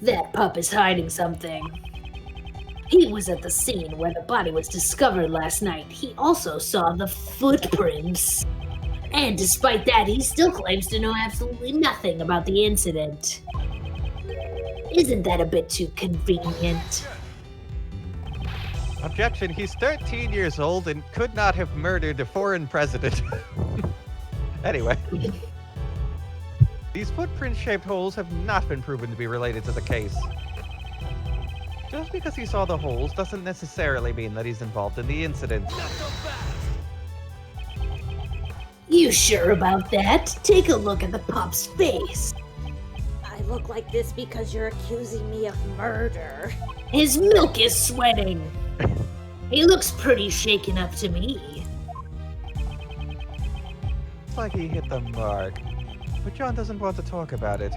That pup is hiding something. He was at the scene where the body was discovered last night. He also saw the footprints. And despite that, he still claims to know absolutely nothing about the incident. Isn't that a bit too convenient? Objection, he's 13 years old and could not have murdered a foreign president. Anyway. These footprint-shaped holes have not been proven to be related to the case. Just because he saw the holes doesn't necessarily mean that he's involved in the incident. You sure about that? Take a look at the pup's face. I look like this because you're accusing me of murder. His milk is sweating. He looks pretty shaken up to me. It's like he hit the mark. But John doesn't want to talk about it.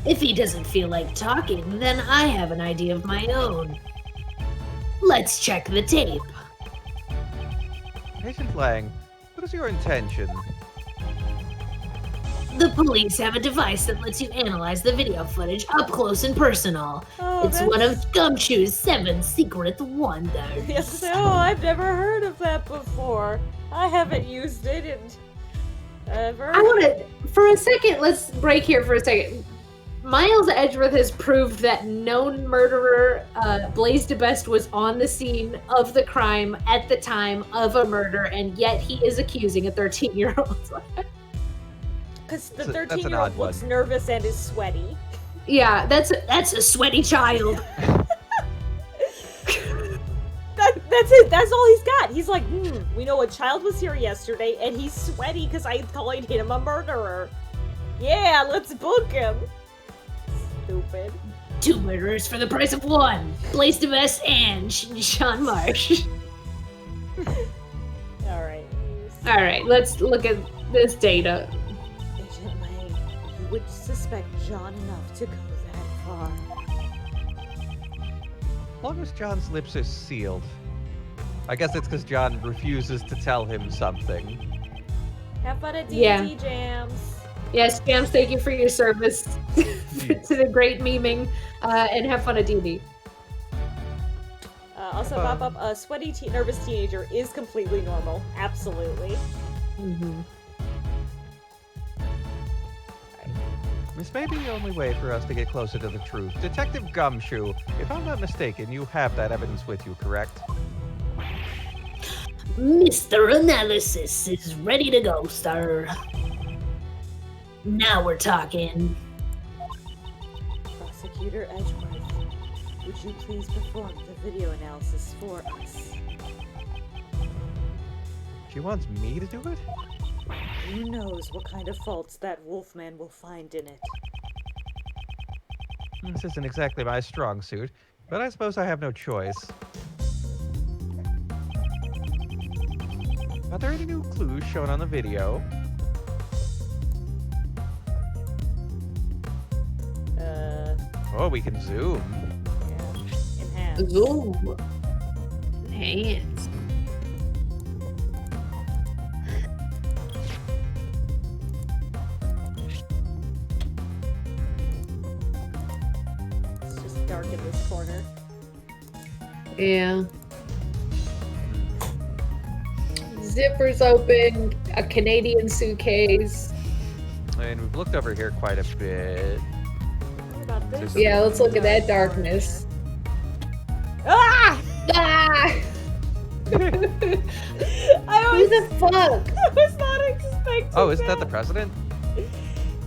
If he doesn't feel like talking, then I have an idea of my own. Let's check the tape. Agent Lang, what is your intention? The police have a device that lets you analyze the video footage up close and personal. Oh, It's one of Gumshoe's 7 secret wonders. Yes, oh, I've never heard of that before. I haven't used it in ever. I want to, for a second, let's break here for a second. Miles Edgeworth has proved that known murderer Blaise DeBest was on the scene of the crime at the time of a murder, and yet he is accusing a 13-year-old. Because the That's an 13-year-old odd one. looks nervous and is sweaty. Yeah, that's That's a sweaty child. That's it. That's all he's got. He's like, we know a child was here yesterday, and he's sweaty because I called him a murderer. Yeah, let's book him. Stupid. 2 murderers for the price of 1. Blaise DeBest and Sean Marsh. All right. all right. Let's look at this data. Agent Lang, you would suspect John enough to go that far. As long as John's lips are sealed. I guess it's because John refuses to tell him something. Have fun at D&D Yeah. jams. Yes, Jams, thank you for your service to the great memeing, and have fun at D&D. Also, pop up, a sweaty, nervous teenager is completely normal. Absolutely. Mm-hmm. This may be the only way for us to get closer to the truth. Detective Gumshoe, if I'm not mistaken, you have that evidence with you, correct? Mr. Analysis is ready to go, sir. Now we're talking. Prosecutor Edgeworth, would you please perform the video analysis for us? She wants me to do it? Who knows what kind of faults that Wolfman will find in it? This isn't exactly my strong suit, but I suppose I have no choice. Are there any new clues shown on the video? Oh, we can zoom. Yeah. Enhance. Zoom. Hands. It's just dark in this corner. Yeah. Zippers open, a Canadian suitcase. And we've looked over here quite a bit. What about this? Yeah, let's look at that darkness. Ah! Ah! I Who was, the fuck? I was not expecting Oh, isn't that the president?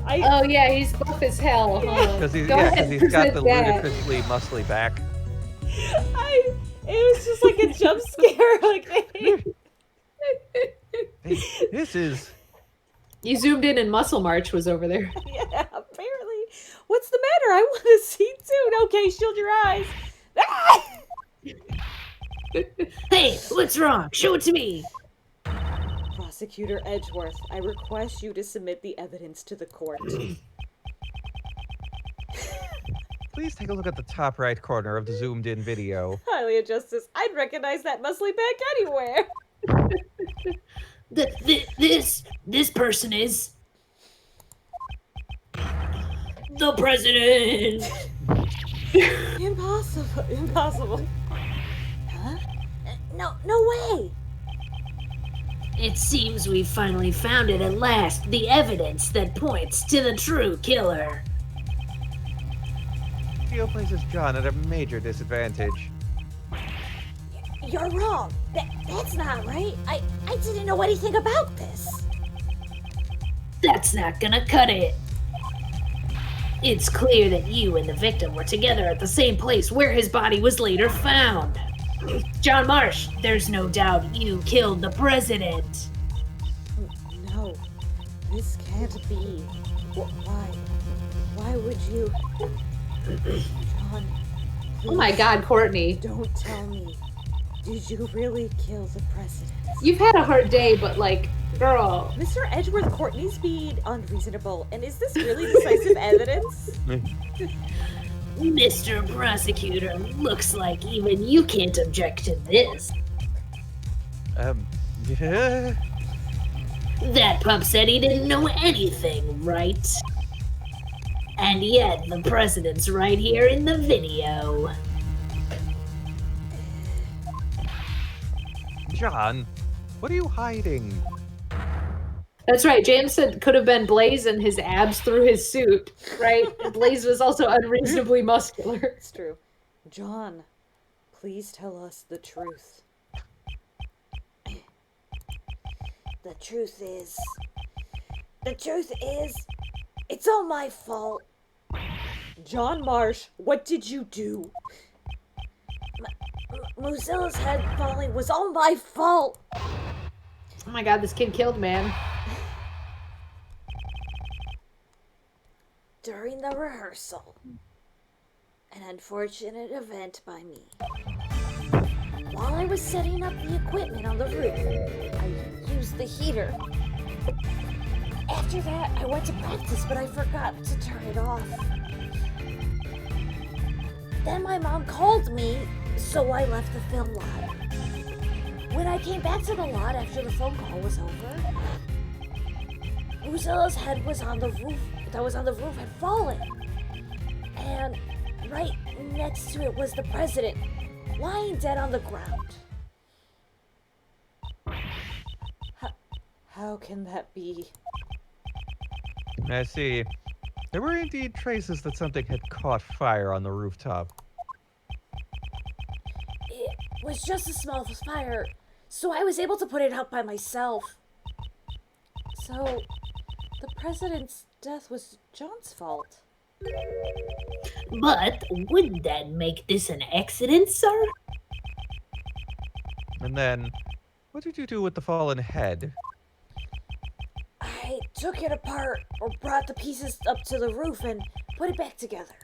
Oh yeah, he's buff as hell, huh? Because he's, Go yeah, ahead, 'cause he's got present the that. ludicrously muscly back. It was just like a jump scare. Like, Hey, this is... You zoomed in and Muscle March was over there. yeah, apparently. What's the matter? I want to see too. Okay, shield your eyes. Ah! Hey, what's wrong? Show it to me. Prosecutor Edgeworth, I request you to submit the evidence to the court. Please take a look at the top right corner of the zoomed-in video. Highly Justice, I'd recognize that muscly back anywhere. This person is the president. Impossible. Impossible. Huh? No way! It seems we finally found it at last, the evidence that points to the true killer. Theo places John at a major disadvantage. You're wrong. That's not right. I didn't know anything about this. That's not gonna cut it. It's clear that you and the victim were together at the same place where his body was later found. John Marsh, there's no doubt you killed the president. No, this can't be. Why? Why would you? John, Oh my god, Courtney. don't tell me. Did you really kill the president? You've had a hard day, but like, girl. Mr. Edgeworth, Courtney's being unreasonable, and is this really decisive evidence? Mr. Prosecutor, looks like even you can't object to this. Yeah? That pup said he didn't know anything, right? And yet the president's right here in the video. John, what are you hiding? That's right, James said could have been Blaze and his abs through his suit, right? And Blaze was also unreasonably muscular. It's true. John, please tell us the truth. The truth is, it's all my fault. John Marsh, what did you do? Mozilla's head falling was all my fault. Oh my god, this kid killed man. During the rehearsal, an unfortunate event by me. While I was setting up the equipment on the roof, I used the heater. After that, I went to practice, but I forgot to turn it off. Then my mom called me, so I left the film lot. When I came back to the lot after the phone call was over, Mozilla's head was on the roof. That was on the roof had fallen. And right next to it was the president, lying dead on the ground. How can that be? I see. There were indeed traces that something had caught fire on the rooftop. It was just a small fire, so I was able to put it out by myself. So, the president's death was John's fault. But wouldn't that make this an accident, sir? And then, what did you do with the fallen head? I took it apart, or brought the pieces up to the roof and put it back together.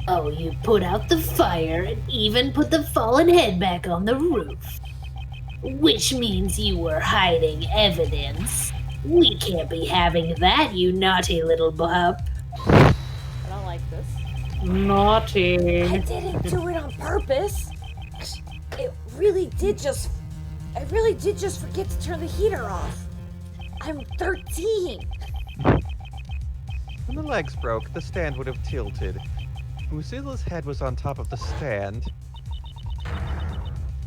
Oh, you put out the fire and even put the fallen head back on the roof. Which means you were hiding evidence. We can't be having that, you naughty little pup. I don't like this. Naughty. I didn't do it on purpose. I really did just forget to turn the heater off. I'm 13. When the legs broke, the stand would have tilted. Lucilla's head was on top of the stand.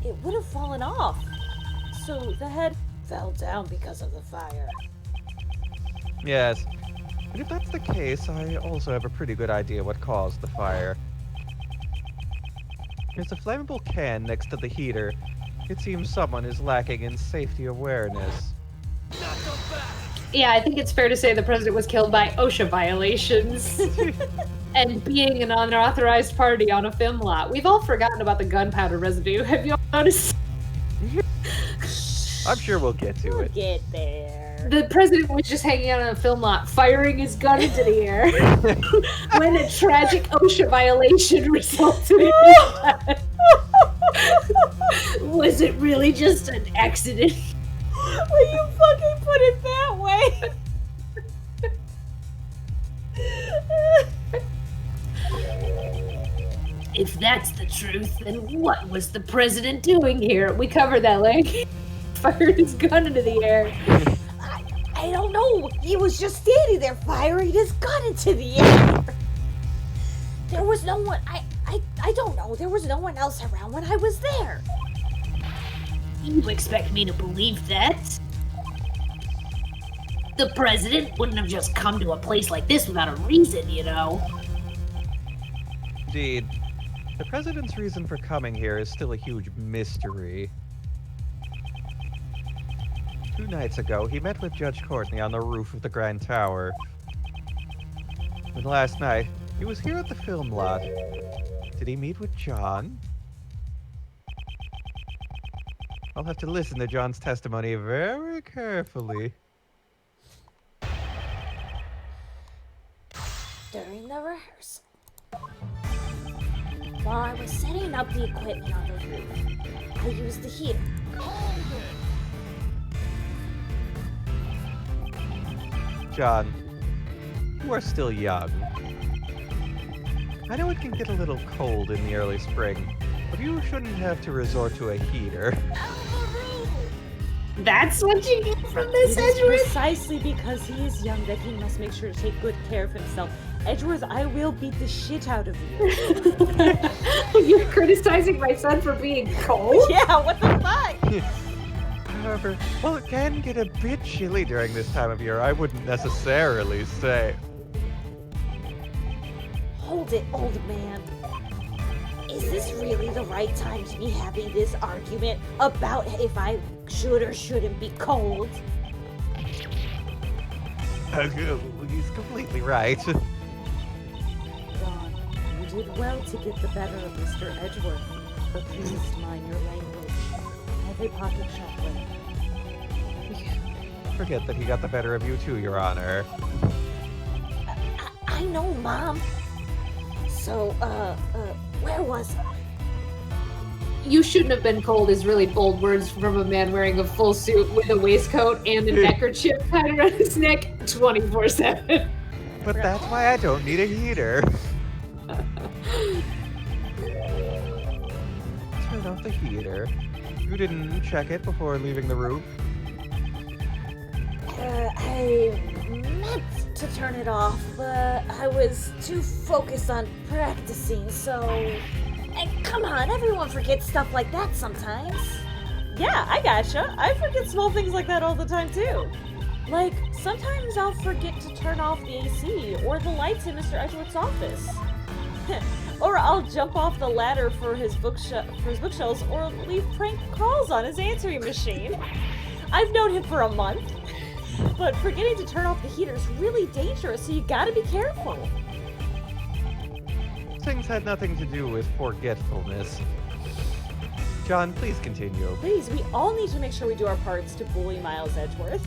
It would have fallen off. So the head Fell down because of the fire. Yes. And if that's the case, I also have a pretty good idea what caused the fire. There's a flammable can next to the heater. It seems someone is lacking in safety awareness. Yeah, I think it's fair to say the president was killed by OSHA violations and being an unauthorized party on a film lot. We've all forgotten about the gunpowder residue. Have you all noticed? I'm sure we'll get to it. get there. The president was just hanging out on a film lot, firing his gun into the air when a tragic OSHA violation resulted in his death. Was it really just an accident? Will you fucking put it that way? If that's the truth, then what was the president doing here? We covered that, like, fired his gun into the air. I don't know. He was just standing there firing his gun into the air. There was no one. I don't know. There was no one else around when I was there. You expect me to believe that? The president wouldn't have just come to a place like this without a reason, you know. Indeed. The president's reason for coming here is still a huge mystery. 2 nights ago, he met with Judge Courtney on the roof of the Grand Tower. And last night, he was here at the film lot. Did he meet with John? I'll have to listen to John's testimony very carefully. During the rehearsal, while I was setting up the equipment on the roof, I used the heater. John, you are still young. I know it can get a little cold in the early spring, but you shouldn't have to resort to a heater. That's what you get from this, It is Edgeworth? precisely because he is young that he must make sure to take good care of himself. Edgeworth, I will beat the shit out of you. You're criticizing my son for being cold? Yeah, what the fuck? However, while it can get a bit chilly during this time of year, I wouldn't necessarily say. Hold it, old man. Is this really the right time to be having this argument about if I should or shouldn't be cold? He's completely right. Ron, you did well to get the better of Mr. Edgeworth, but please mind your language. Have a pocket chocolate. Forget that he got the better of you too, Your Honor. I know, Mom. So, where was I? You shouldn't have been cold is really bold words from a man wearing a full suit with a waistcoat and a neckerchief tied around his neck 24/7. But that's why I don't need a heater. Turn off the heater. You didn't check it before leaving the room? I meant to turn it off, but I was too focused on practicing, so... And come on, everyone forgets stuff like that sometimes. Yeah, I gotcha. I forget small things like that all the time too. Like, sometimes I'll forget to turn off the AC or the lights in Mr. Edgeworth's office. Or I'll jump off the ladder for his bookshelves or leave prank calls on his answering machine. I've known him for a month, but forgetting to turn off the heater is really dangerous, so you gotta be careful. Things had nothing to do with forgetfulness. John, please continue. Please, we all need to make sure we do our parts to bully Miles Edgeworth.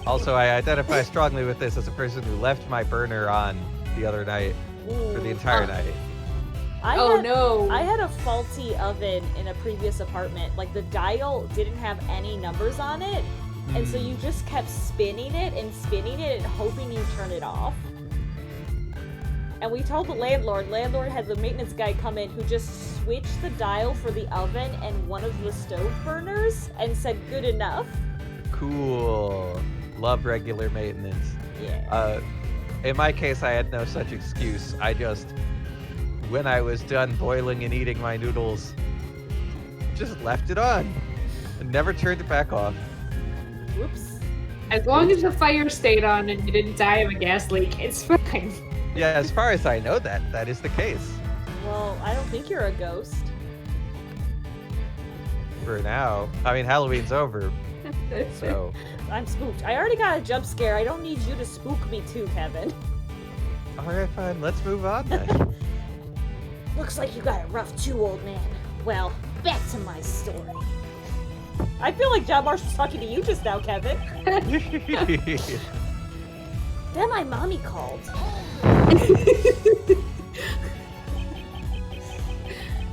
Also, I identify strongly with this as a person who left my burner on the other night for the entire night. No. I had a faulty oven in a previous apartment. Like, the dial didn't have any numbers on it, and so you just kept spinning it and hoping you turn it off. And we told the landlord. Landlord had the maintenance guy come in who just switched the dial for the oven and one of the stove burners and said good enough. Cool. Love regular maintenance. Yeah. In my case, I had no such excuse. I just, when I was done boiling and eating my noodles, just left it on and never turned it back off. Whoops. As long as the fire stayed on and you didn't die of a gas leak, it's fine. Yeah, as far as I know, that is the case. Well, I don't think you're a ghost. For now. I mean, Halloween's over, so... I'm spooked. I already got a jump scare. I don't need you to spook me too, Kevin. Alright, fine. Let's move on then. Looks like you got it rough too, old man. Well, back to my story. I feel like John Marsh was talking to you just now, Kevin. Then my mommy called.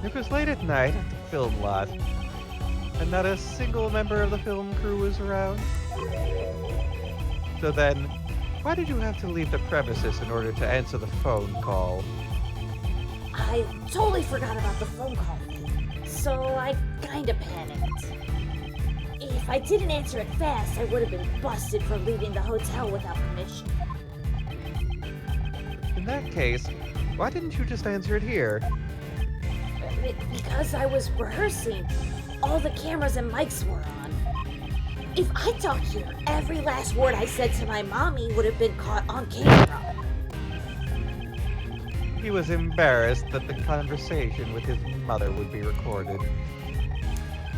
It was late at night at the film lot, and not a single member of the film crew was around. So then, why did you have to leave the premises in order to answer the phone call? I totally forgot about the phone call, so I kinda panicked. If I didn't answer it fast, I would have been busted for leaving the hotel without permission. In that case, why didn't you just answer it here? Because I was rehearsing. All the cameras and mics were on. If I talked here, every last word I said to my mommy would have been caught on camera. He was embarrassed that the conversation with his mother would be recorded.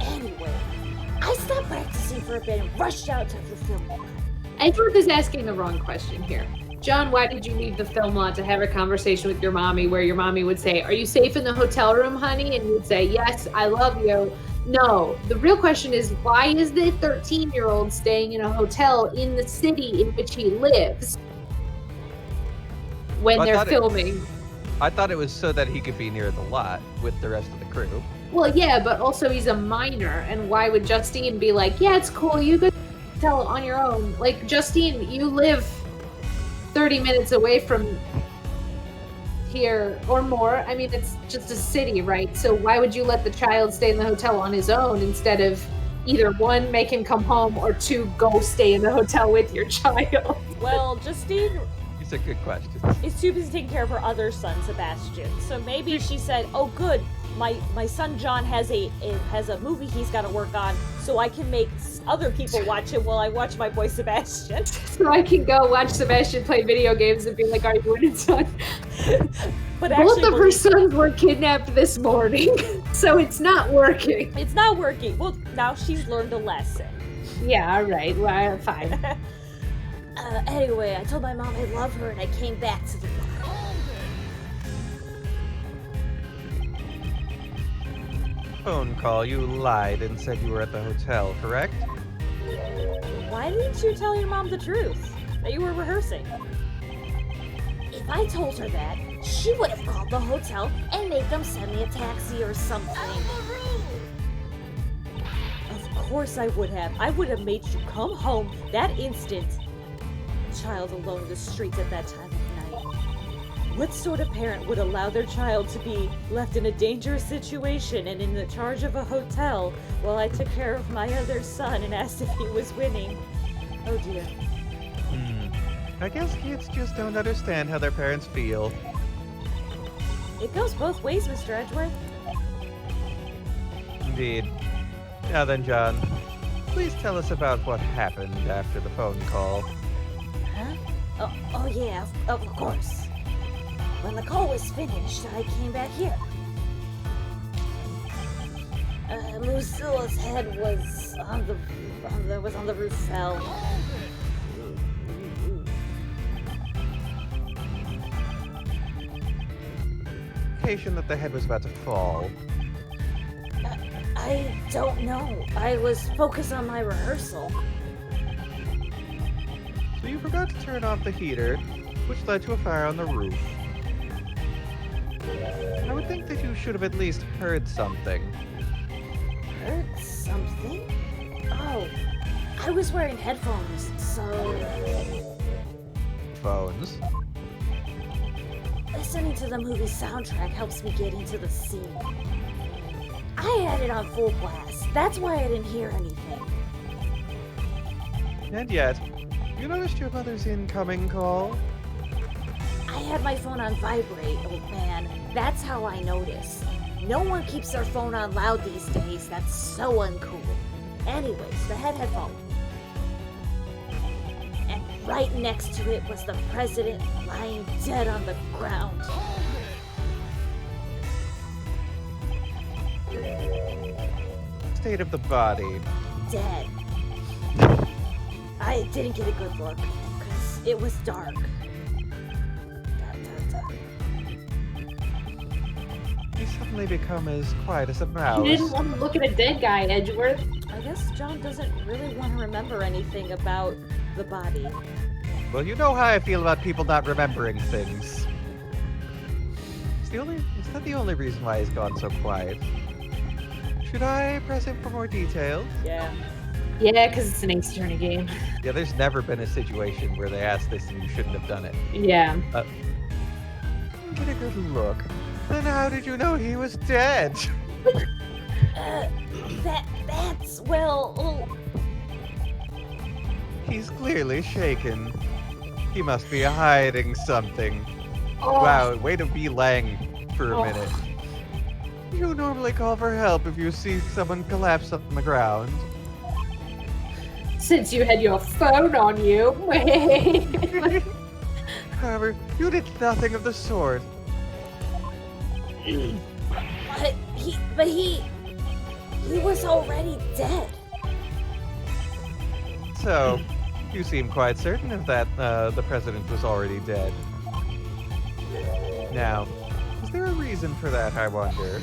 Anyway, I stopped practicing for a bit and rushed out to the film lot. Edgeworth is asking the wrong question here. John, why did you leave the film lot to have a conversation with your mommy where your mommy would say, "Are you safe in the hotel room, honey?" And you'd say, "Yes, I love you." No, the real question is, why is the 13-year-old staying in a hotel in the city in which he lives when they're filming? I thought it was so that he could be near the lot with the rest of the crew. Well, yeah, but also he's a minor, and why would Justine be like, "Yeah, it's cool, you go tell on your own"? Like, Justine, you live 30 minutes away from here or more. I mean, it's just a city, right? So why would you let the child stay in the hotel on his own instead of either one, make him come home, or two, go stay in the hotel with your child? Well, Justine It's a good question. is too busy taking care of her other son, Sebastian. So maybe she said, "Oh, good, my son John has a movie he's got to work on, so I can make other people watch it while I watch my boy Sebastian." So I can go watch Sebastian play video games and be like, "Are you winning, son?" But Both actually, of her sons were kidnapped this morning, so it's not working. it's not working. Well, now she's learned a lesson. Yeah, all right. Well, fine. Anyway, I told my mom I love her and I came back to the bar. Phone call, you lied and said you were at the hotel, correct? Why didn't you tell your mom the truth? That you were rehearsing? If I told her that, she would have called the hotel and made them send me a taxi or something. Of course I would have. I would have made you come home that instant. Child alone in the streets at that time of night. What sort of parent would allow their child to be left in a dangerous situation and in the charge of a hotel while I took care of my other son and asked if he was winning? Oh dear. I guess kids just don't understand how their parents feel. It goes both ways, Mr. Edgeworth. Indeed. Now then, John, please tell us about what happened after the phone call. Huh? Oh yeah, of course. When the call was finished, I came back here. Lucilla's head was on the roof fell. Indication that the head was about to fall. I don't know. I was focused on my rehearsal. So you forgot to turn off the heater, which led to a fire on the roof. I would think that you should have at least heard something. Heard something? Oh, I was wearing headphones, so... Phones. Listening to the movie soundtrack helps me get into the scene. I had it on full blast. That's why I didn't hear anything. And yet, you noticed your mother's incoming call? I had my phone on vibrate, old man. That's how I noticed. No one keeps their phone on loud these days. That's so uncool. Anyways, the head had fallen. And right next to it was the president lying dead on the ground. State of the body. Dead. I didn't get a good look, because it was dark. You suddenly become as quiet as a mouse. You didn't want to look at a dead guy, Edgeworth. I guess John doesn't really want to remember anything about the body. Well, you know how I feel about people not remembering things. Is that the only reason why he's gone so quiet? Should I press him for more details? Yeah. Yeah, because it's an Ace Attorney game. Yeah, there's never been a situation where they asked this and you shouldn't have done it. Yeah. Get a good look. Then how did you know he was dead? Well... He's clearly shaken. He must be hiding something. Oh. Wow, way to be Lang for a Oh. minute. You normally call for help if you see someone collapse on the ground. Since you had your phone on you. However, you did nothing of the sort. But he was already dead. So, you seem quite certain of that, the president was already dead. Now, is there a reason for that, I wonder?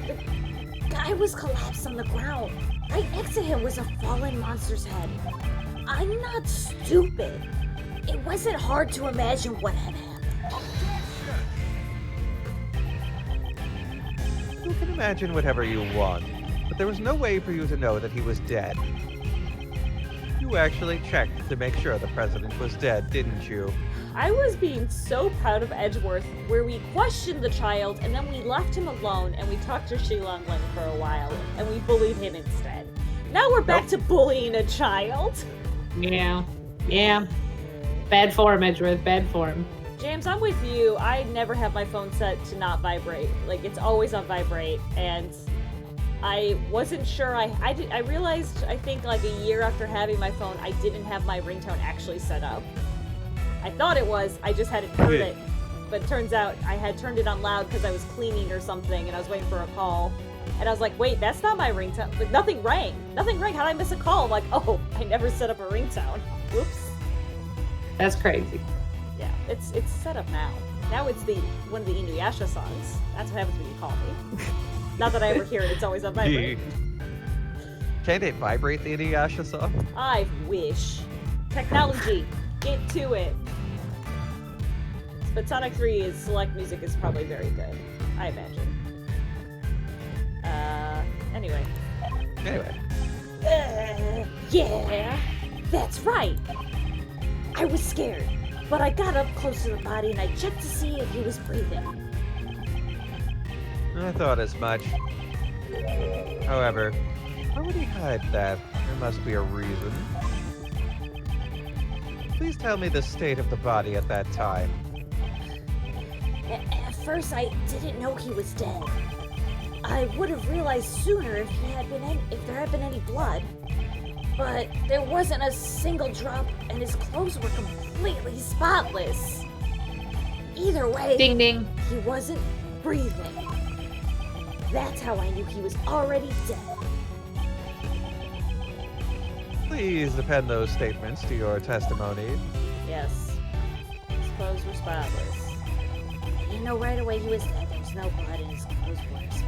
The guy was collapsed on the ground. Right next to him was a fallen monster's head. I'm not stupid. It wasn't hard to imagine what had happened. You can imagine whatever you want, but there was no way for you to know that he was dead. You actually checked to make sure the president was dead, didn't you? I was being so proud of Edgeworth, where we questioned the child and then we left him alone and we talked to Shilong Ling for a while and we bullied him instead. Now we're back to bullying a child. Yeah. Yeah. Bad form, Edgeworth. Bad form. James, I'm with you. I never have my phone set to not vibrate. Like, it's always on vibrate, and I wasn't sure. I realized, I think, like, a year after having my phone, I didn't have my ringtone actually set up. I thought it was. I just hadn't heard it. But it turns out I had turned it on loud because I was cleaning or something, and I was waiting for a call. And I was like, wait, that's not my ringtone. But nothing rang. Nothing rang. How did I miss a call? I'm like, oh, I never set up a ringtone. Whoops. That's crazy. Yeah, it's set up now. Now it's one of the Inuyasha songs. That's what happens when you call me. Not that I ever hear it, it's always on vibrate. Can't it vibrate the Inuyasha song? I wish. Technology, get to it. But Sonic 3's select music is probably very good, I imagine. Anyway. Yeah, that's right. I was scared, but I got up close to the body and I checked to see if he was breathing. I thought as much. However, why would he hide that? There must be a reason. Please tell me the state of the body at that time. At first, I didn't know he was dead. I would have realized sooner if there had been any blood. but there wasn't a single drop, and his clothes were completely spotless. Either way, Ding ding. he wasn't breathing. That's how I knew he was already dead. Please append those statements to your testimony. Yes. His clothes were spotless. You know right away he was dead. There's no blood in his clothes were spotless.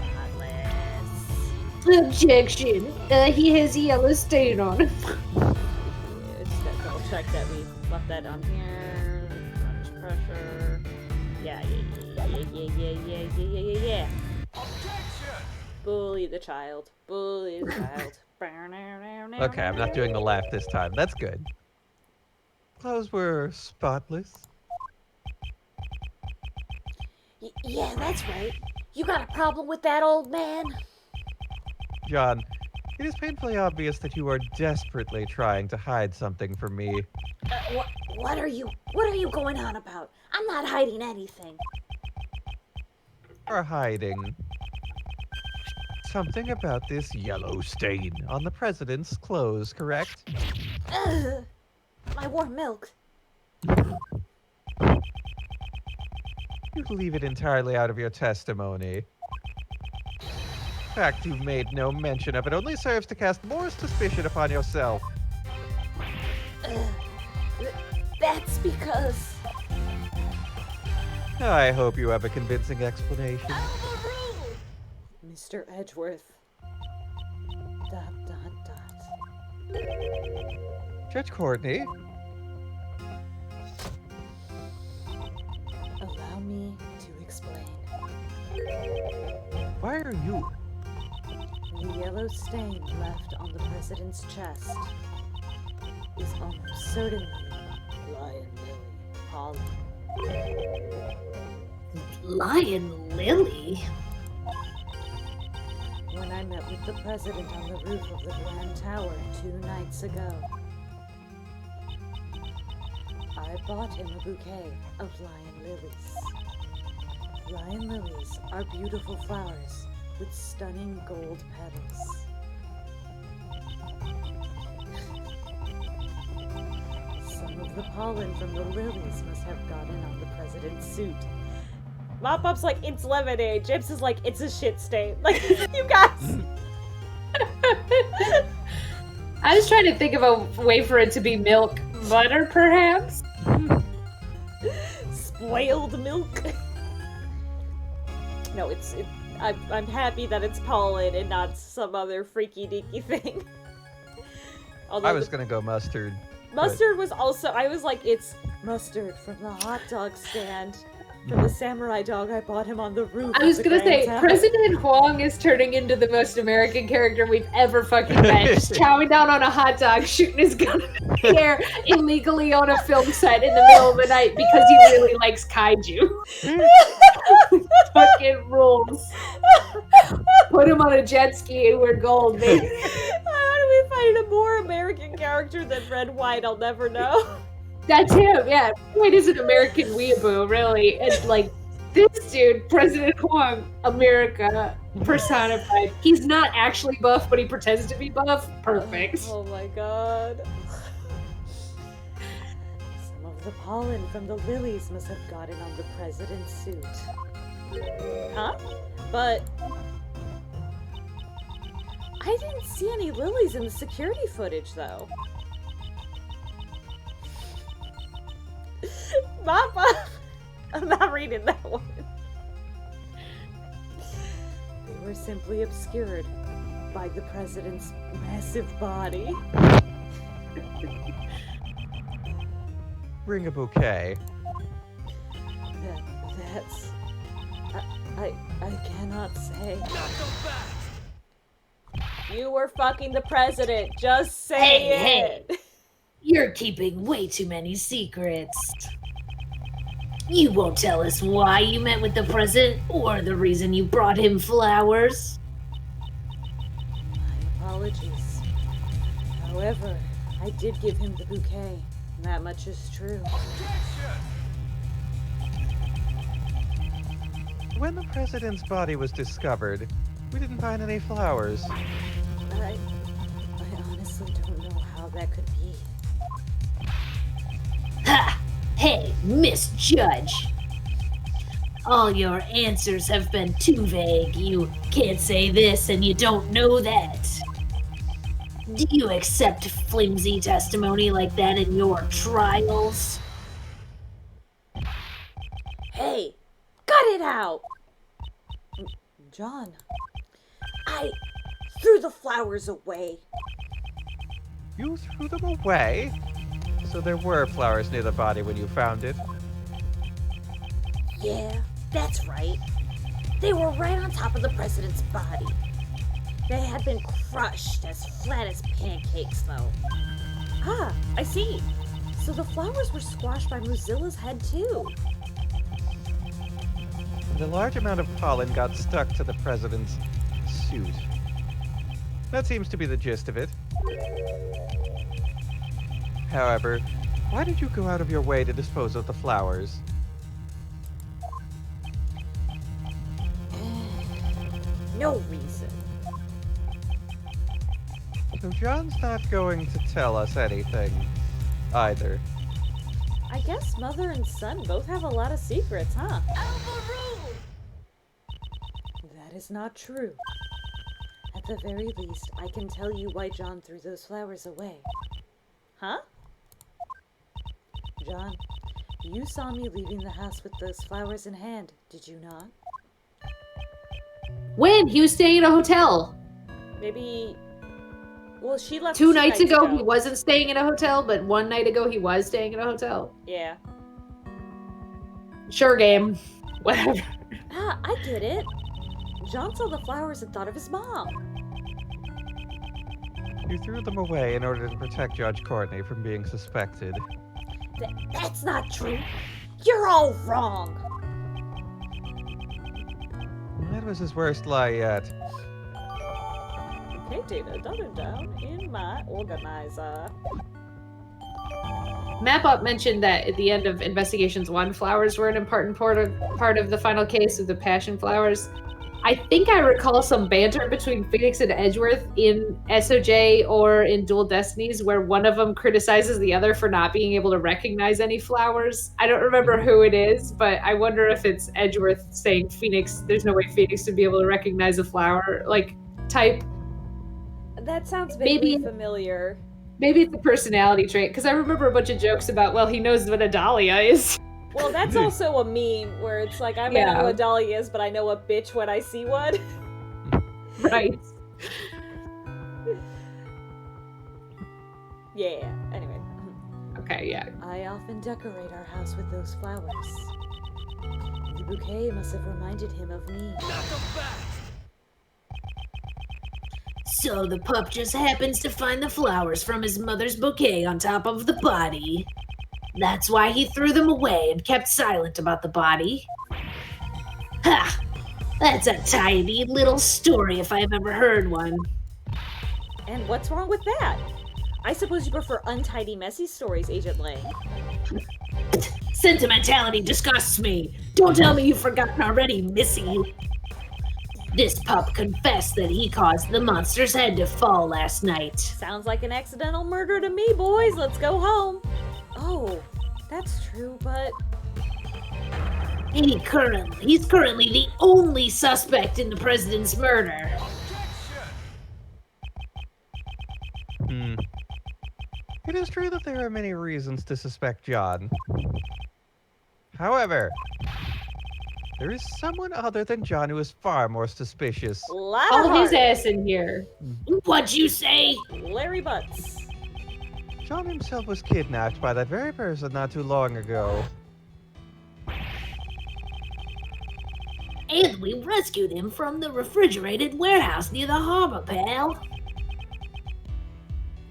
Objection. He has a yellow stain on him. Yeah, just gotta double check that we left that on here. Much pressure. Yeah. Bully the child. Bully the child. Okay, I'm not doing the laugh this time. That's good. Clothes were spotless. Yeah, that's right. You got a problem with that, old man? John, it is painfully obvious that you are desperately trying to hide something from me. What are you going on about? I'm not hiding anything. You are hiding something about this yellow stain on the president's clothes, correct? Ugh, my warm milk. You leave it entirely out of your testimony. The fact you've made no mention of it only serves to cast more suspicion upon yourself. That's because... I hope you have a convincing explanation. Mr. Edgeworth. ... Judge Courtney, Allow me to explain. why are you? The yellow stain left on the president's chest is almost certainly Lion Lily pollen. Lion Lily? When I met with the president on the roof of the Grand Tower 2 nights ago, I bought him a bouquet of lion lilies. Lion lilies are beautiful flowers with stunning gold petals. Some of the pollen from the lilies must have gotten on the president's suit. Mop-Up's like, it's lemonade. Jips is like, it's a shit stain. Like, you guys! I was trying to think of a way for it to be milk butter, perhaps. Spoiled milk. No, I'm happy that it's pollen and not some other freaky deaky thing. Although I was gonna go mustard. mustard was also, I was like, it's mustard from the hot dog stand. From the samurai dog I bought him on the roof. I was of the gonna say, Grand Tower. President Huang is turning into the most American character we've ever fucking met. Just chowing down on a hot dog, shooting his gun in the air illegally on a film set in the middle of the night because he really likes kaiju. Fucking rules. Put him on a jet ski and we're gold, baby. How do we find a more American character than Red White? I'll never know. That's him, yeah. Wait, is an American weeaboo, really. And like, this dude, President Huang, America personified. He's not actually buff, but he pretends to be buff. Perfect. Oh my god. Some of the pollen from the lilies must have gotten on the president's suit. Huh? But I didn't see any lilies in the security footage, though. Mama! I'm not reading that one. They were simply obscured by the president's massive body. Bring a bouquet. That's... I cannot say. You were fucking the president. Just say it. Hey. You're keeping way too many secrets. You won't tell us why you met with the president or the reason you brought him flowers. My apologies. However, I did give him the bouquet. That much is true. When the president's body was discovered, we didn't find any flowers. I honestly don't know that could be. Ha! Hey, Miss Judge. All your answers have been too vague. You can't say this and you don't know that. Do you accept flimsy testimony like that in your trials? Hey, cut it out! John. I threw the flowers away. You threw them away? So there were flowers near the body when you found it? Yeah, that's right. They were right on top of the president's body. They had been crushed as flat as pancakes, though. Ah, I see. So the flowers were squashed by Mozilla's head, too. And a large amount of pollen got stuck to the president's suit. That seems to be the gist of it. However, why did you go out of your way to dispose of the flowers? No reason. So John's not going to tell us anything, either. I guess mother and son both have a lot of secrets, huh? That is not true. At the very least, I can tell you why John threw those flowers away. Huh? John, you saw me leaving the house with those flowers in hand, did you not? When? He was staying at a hotel. Maybe... Well, she left Two nights ago, he wasn't staying in a hotel, but one night ago, he was staying in a hotel. Yeah. Sure, game. Whatever. Ah, I get it. John saw the flowers and thought of his mom. You threw them away in order to protect Judge Courtney from being suspected. That's not true. You're all wrong. That was his worst lie yet. Okay, Dana, dumb down in my organizer. MapUp mentioned that at the end of Investigations 1, flowers were an important part of the final case of the passion flowers. I think I recall some banter between Phoenix and Edgeworth in SOJ or in Dual Destinies where one of them criticizes the other for not being able to recognize any flowers. I don't remember who it is, but I wonder if it's Edgeworth saying Phoenix, there's no way Phoenix would be able to recognize a flower, like, type. That sounds vaguely familiar. Maybe it's a personality trait, because I remember a bunch of jokes about, well, he knows what a dahlia is. Well, that's also a meme where it's like, I may know what a dahlia is, but I know a bitch when I see one. Right. Yeah, anyway. Okay, yeah. I often decorate our house with those flowers. The bouquet must have reminded him of me. So the pup just happens to find the flowers from his mother's bouquet on top of the body. That's why he threw them away and kept silent about the body. Ha! That's a tiny little story if I've ever heard one. And what's wrong with that? I suppose you prefer untidy, messy stories, Agent Lang. Sentimentality disgusts me. Don't tell me you've forgotten already, Missy. This pup confessed that he caused the monster's head to fall last night. Sounds like an accidental murder to me, boys. Let's go home. Oh, that's true, but... He's currently the only suspect in the president's murder. It is true that there are many reasons to suspect John. However, there is someone other than John who is far more suspicious. All his ass in here. What'd you say? Larry Butts. John himself was kidnapped by that very person not too long ago. And we rescued him from the refrigerated warehouse near the harbor, pal.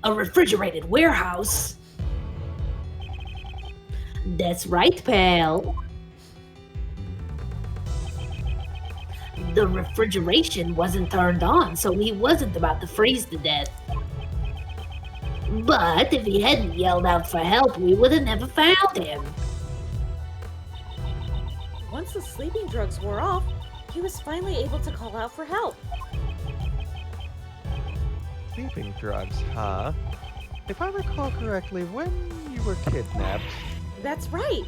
A refrigerated warehouse? That's right, pal. The refrigeration wasn't turned on, so he wasn't about to freeze to death. But if he hadn't yelled out for help, we would have never found him. Once the sleeping drugs wore off, he was finally able to call out for help. Sleeping drugs, huh? If I recall correctly, when you were kidnapped, That's right.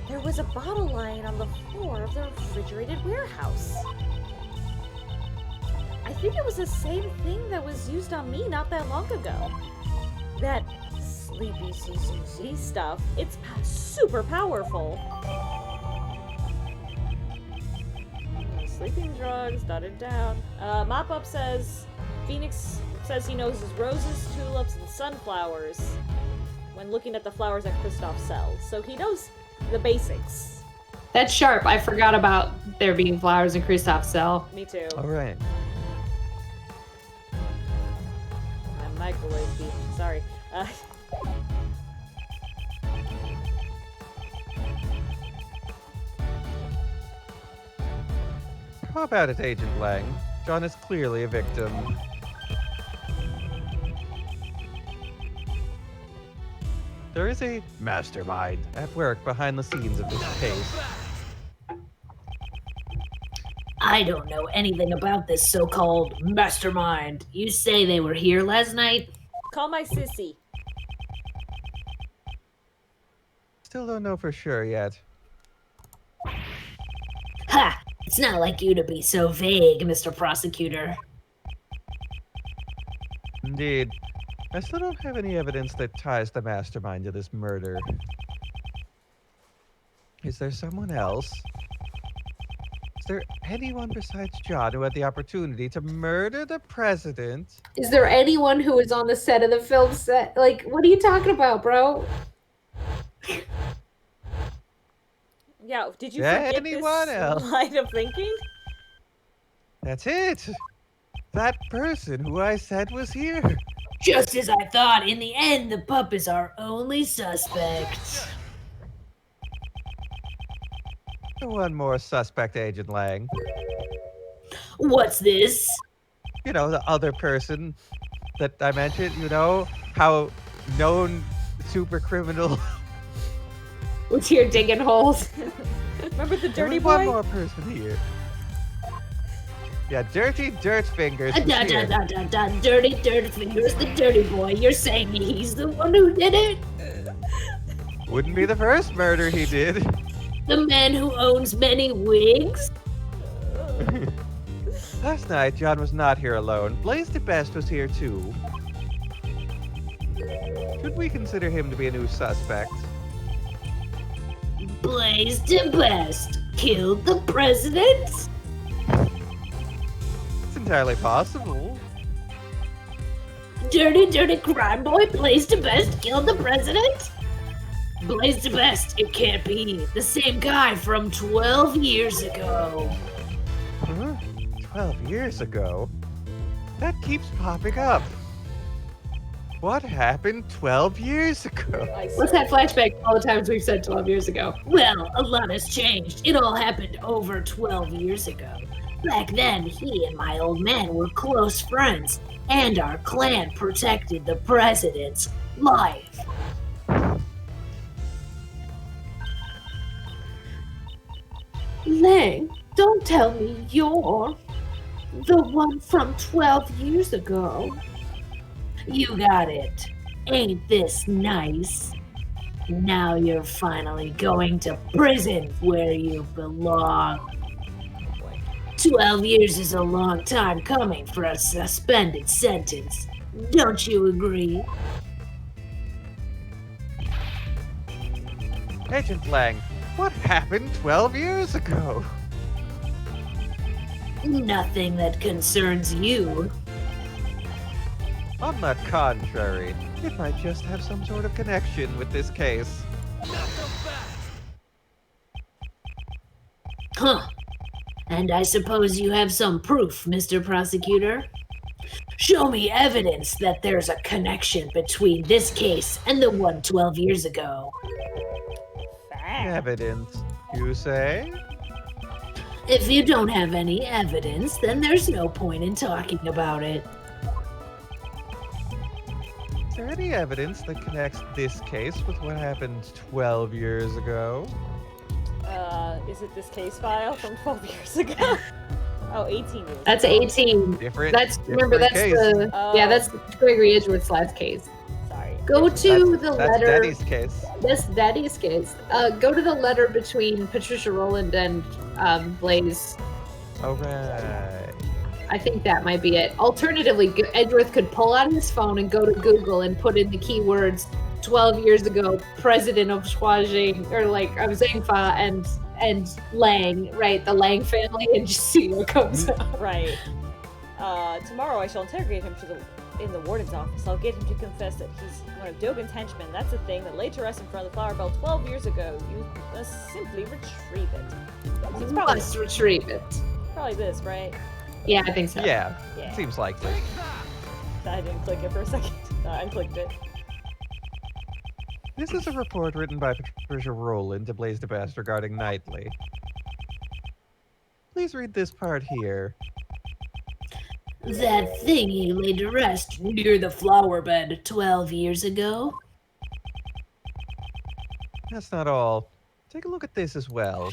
There was a bottle lying on the floor of the refrigerated warehouse. I think it was the same thing that was used on me not that long ago. That sleepy CCC stuff, it's super powerful. Sleeping drugs, dotted down. Mop-Up says, Phoenix says he knows his roses, tulips, and sunflowers when looking at the flowers that Kristoff sells. So he knows the basics. That's sharp. I forgot about there being flowers in Kristoff's cell. Me too. all right. I'm microwave beef. Sorry. How about it, Agent Lang? John is clearly a victim. There is a mastermind at work behind the scenes of this case. I don't know anything about this so-called mastermind. You say they were here last night? Call my sissy. Still don't know for sure yet. Ha! It's not like you to be so vague, Mr. Prosecutor. Indeed. I still don't have any evidence that ties the mastermind to this murder. Is there someone else? Is there anyone besides John who had the opportunity to murder the president? Is there anyone who was on the set of the film set? Like, what are you talking about, bro? Yeah, did you Yeah, forget anyone this else? line of thinking? That's it! That person who I said was here! Just as I thought, in the end, the pup is our only suspect. One more suspect, Agent Lang. What's this? You know, the other person that I mentioned, you know, how known super criminal. What's here digging holes? Remember the There dirty was one boy? more person here. Yeah, Dirty Dirt Fingers. was Da, da, here. da, da, da, dirty dirt fingers, the dirty boy. You're saying he's the one who did it? Wouldn't be the first murder he did. The man who owns many wigs? Last night, John was not here alone. Blaze the Best was here too. Should we consider him to be a new suspect? Blaze the Best killed the president? It's entirely possible. Dirty crime boy Blaze the Best killed the president? Blaze the Best, it can't be. The same guy from 12 years ago. Huh? 12 years ago? That keeps popping up. What happened 12 years ago? What's that flashback to all the times we've said 12 years ago? Well, a lot has changed. It all happened over 12 years ago. Back then, he and my old man were close friends, and our clan protected the president's life. Lang, don't tell me you're the one from 12 years ago. You got it. Ain't this nice? Now you're finally going to prison where you belong. 12 years is a long time coming for a suspended sentence. Don't you agree? Agent Lang, what happened 12 years ago? Nothing that concerns you. On the contrary, it might just have some sort of connection with this case. Huh. And I suppose you have some proof, Mr. Prosecutor? Show me evidence that there's a connection between this case and the one 12 years ago. Evidence, you say? If you don't have any evidence, then there's no point in talking about it. Is there any evidence that connects this case with what happened 12 years ago? Is it this case file from 12 years ago? Oh, 18 years. That's 18. Different. That's remember different that's case. the yeah that's Gregory Edgeworth's last case. Go to the That's letter. Daddy's case. That's Daddy's case. Go to the letter between Patricia Rowland and Blaze. All right. I think that might be it. Alternatively, Edgeworth could pull out his phone and go to Google and put in the keywords 12 years ago, president of Shuajing, or like of Zhangfa and Lang, right? The Lang family, and just see what comes up. Right. Tomorrow I shall interrogate him in the warden's office. I'll get him to confess that he's one of Dogen's henchmen. That's a thing that laid to rest in front of the flower bell 12 years ago. You must simply retrieve it. So it's probably, Must retrieve it. probably this, right? Yeah, I think so. Yeah, Yeah. seems likely. I didn't click it for a second. I unclicked it. This is a report written by Patricia Rowland to Blaze the Best regarding Knightley. Please read this part here. That thing he laid to rest near the flower bed 12 years ago. That's not all. Take a look at this as well.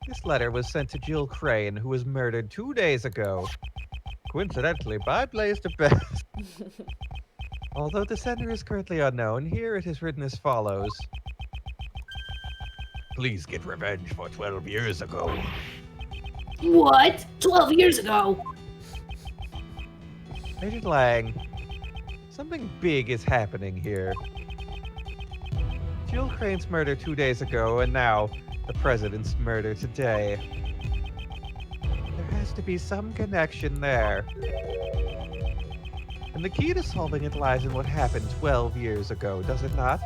This letter was sent to Jill Crane, who was murdered 2 days ago. Coincidentally, by Blaze the Best. Although the sender is currently unknown, here it is written as follows. Please get revenge for 12 years ago. What? 12 years ago? Agent Lang, something big is happening here. Jill Crane's murder 2 days ago, and now the president's murder today. There has to be some connection there. And the key to solving it lies in what happened 12 years ago, does it not?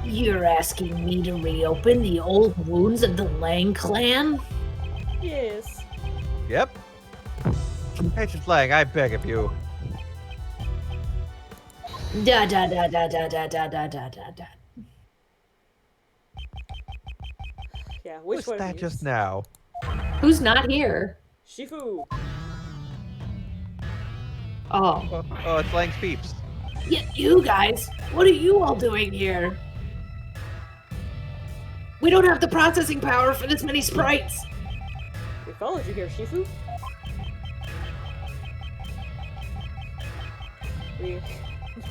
You're asking me to reopen the old wounds of the Lang clan? Yes. Yep. Agent Lang, I beg of you. Da da da da da da da da da da da. Yeah, which What's one? that just now? Who's not here? Shifu. Oh. Oh, it's Lang's peeps. You guys, what are you all doing here? We don't have the processing power for this many sprites. We followed you here, Shifu.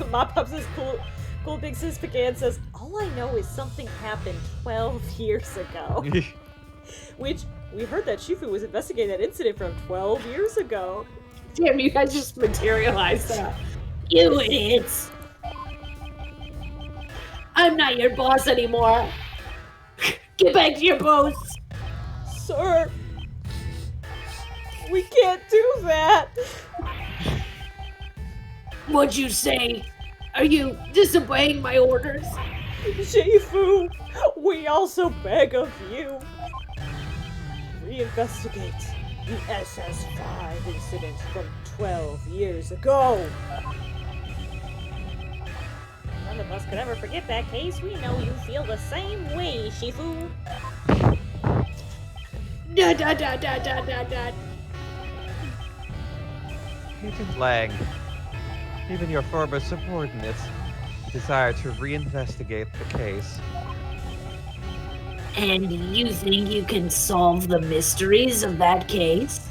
Mop-Up says, cool Big Sis Pecan says, all I know is something happened 12 years ago. Which, we heard that Shifu was investigating that incident from 12 years ago. Damn, you guys just materialized that. You idiots! I'm not your boss anymore. Get back to your posts. Sir, we can't do that. What'd you say? Are you disobeying my orders? Shifu, we also beg of you. Reinvestigate the SS5 incident from 12 years ago. None of us could ever forget that case. We know you feel the same way, Shifu. Da da da da da da da. Agent Lang, even your former subordinates desire to reinvestigate the case. And you think you can solve the mysteries of that case?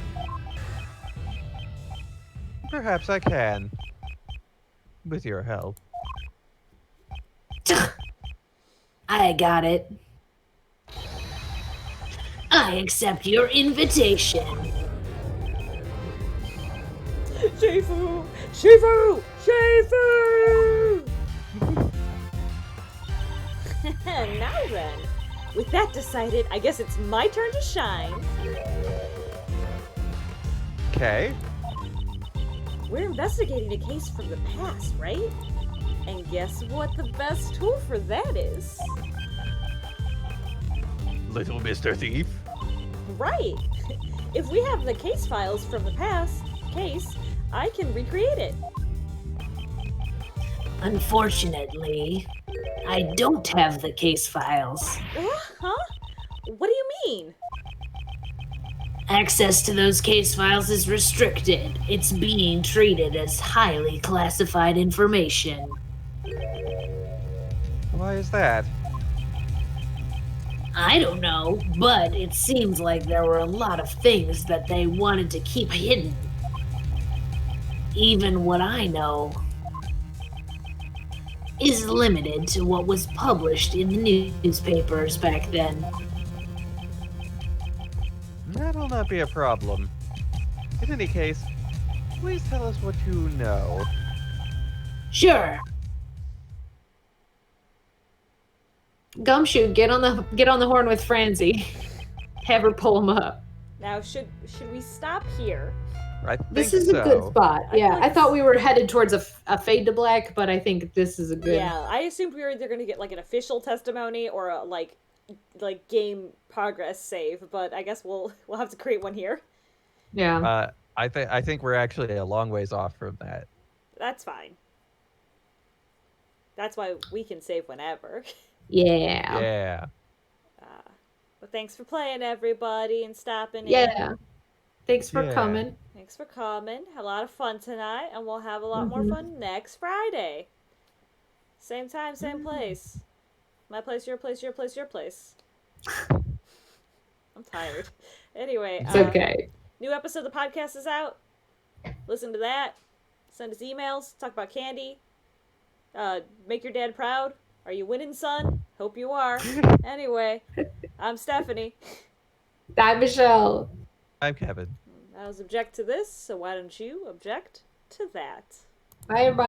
Perhaps I can. With your help. I got it. I accept your invitation. Shifu! Shifu! Shifu! Now then, with that decided, I guess it's my turn to shine. Okay. We're investigating a case from the past, right? And guess what the best tool for that is? Little Mr. Thief. Right! If we have the case files from the past case, I can recreate it. Unfortunately, I don't have the case files. Huh? What do you mean? Access to those case files is restricted. It's being treated as highly classified information. Why is that? I don't know, but it seems like there were a lot of things that they wanted to keep hidden. even what I know is limited to what was published in the newspapers back then. That'll not be a problem. In any case, please tell us what you know. Sure. Gumshoe, get on the horn with Francie. Have her pull him up. Now, should we stop here? I think This is so. a good spot. I Yeah, feel like I thought we were headed towards a fade to black, but I think this is a good. Yeah, I assumed we were either going to get like an official testimony or a like game progress save, but I guess we'll have to create one here. Yeah. I think we're actually a long ways off from that. That's fine. That's why we can save whenever. Yeah. Yeah. But thanks for playing, everybody, and stopping in. Yeah. Thanks for Yeah. coming. Thanks for coming. Had a lot of fun tonight, and we'll have a lot more fun next Friday. Same time, same place. My place, your place, your place, your place. I'm tired. Anyway, It's okay. new episode of the podcast is out. Listen to that. Send us emails. Talk about candy. Make your dad proud. Are you winning, son? Hope you are. Anyway, I'm Stephanie. Bye, Michelle. I'm Kevin. I was object to this, so why don't you object to that? Bye, everybody.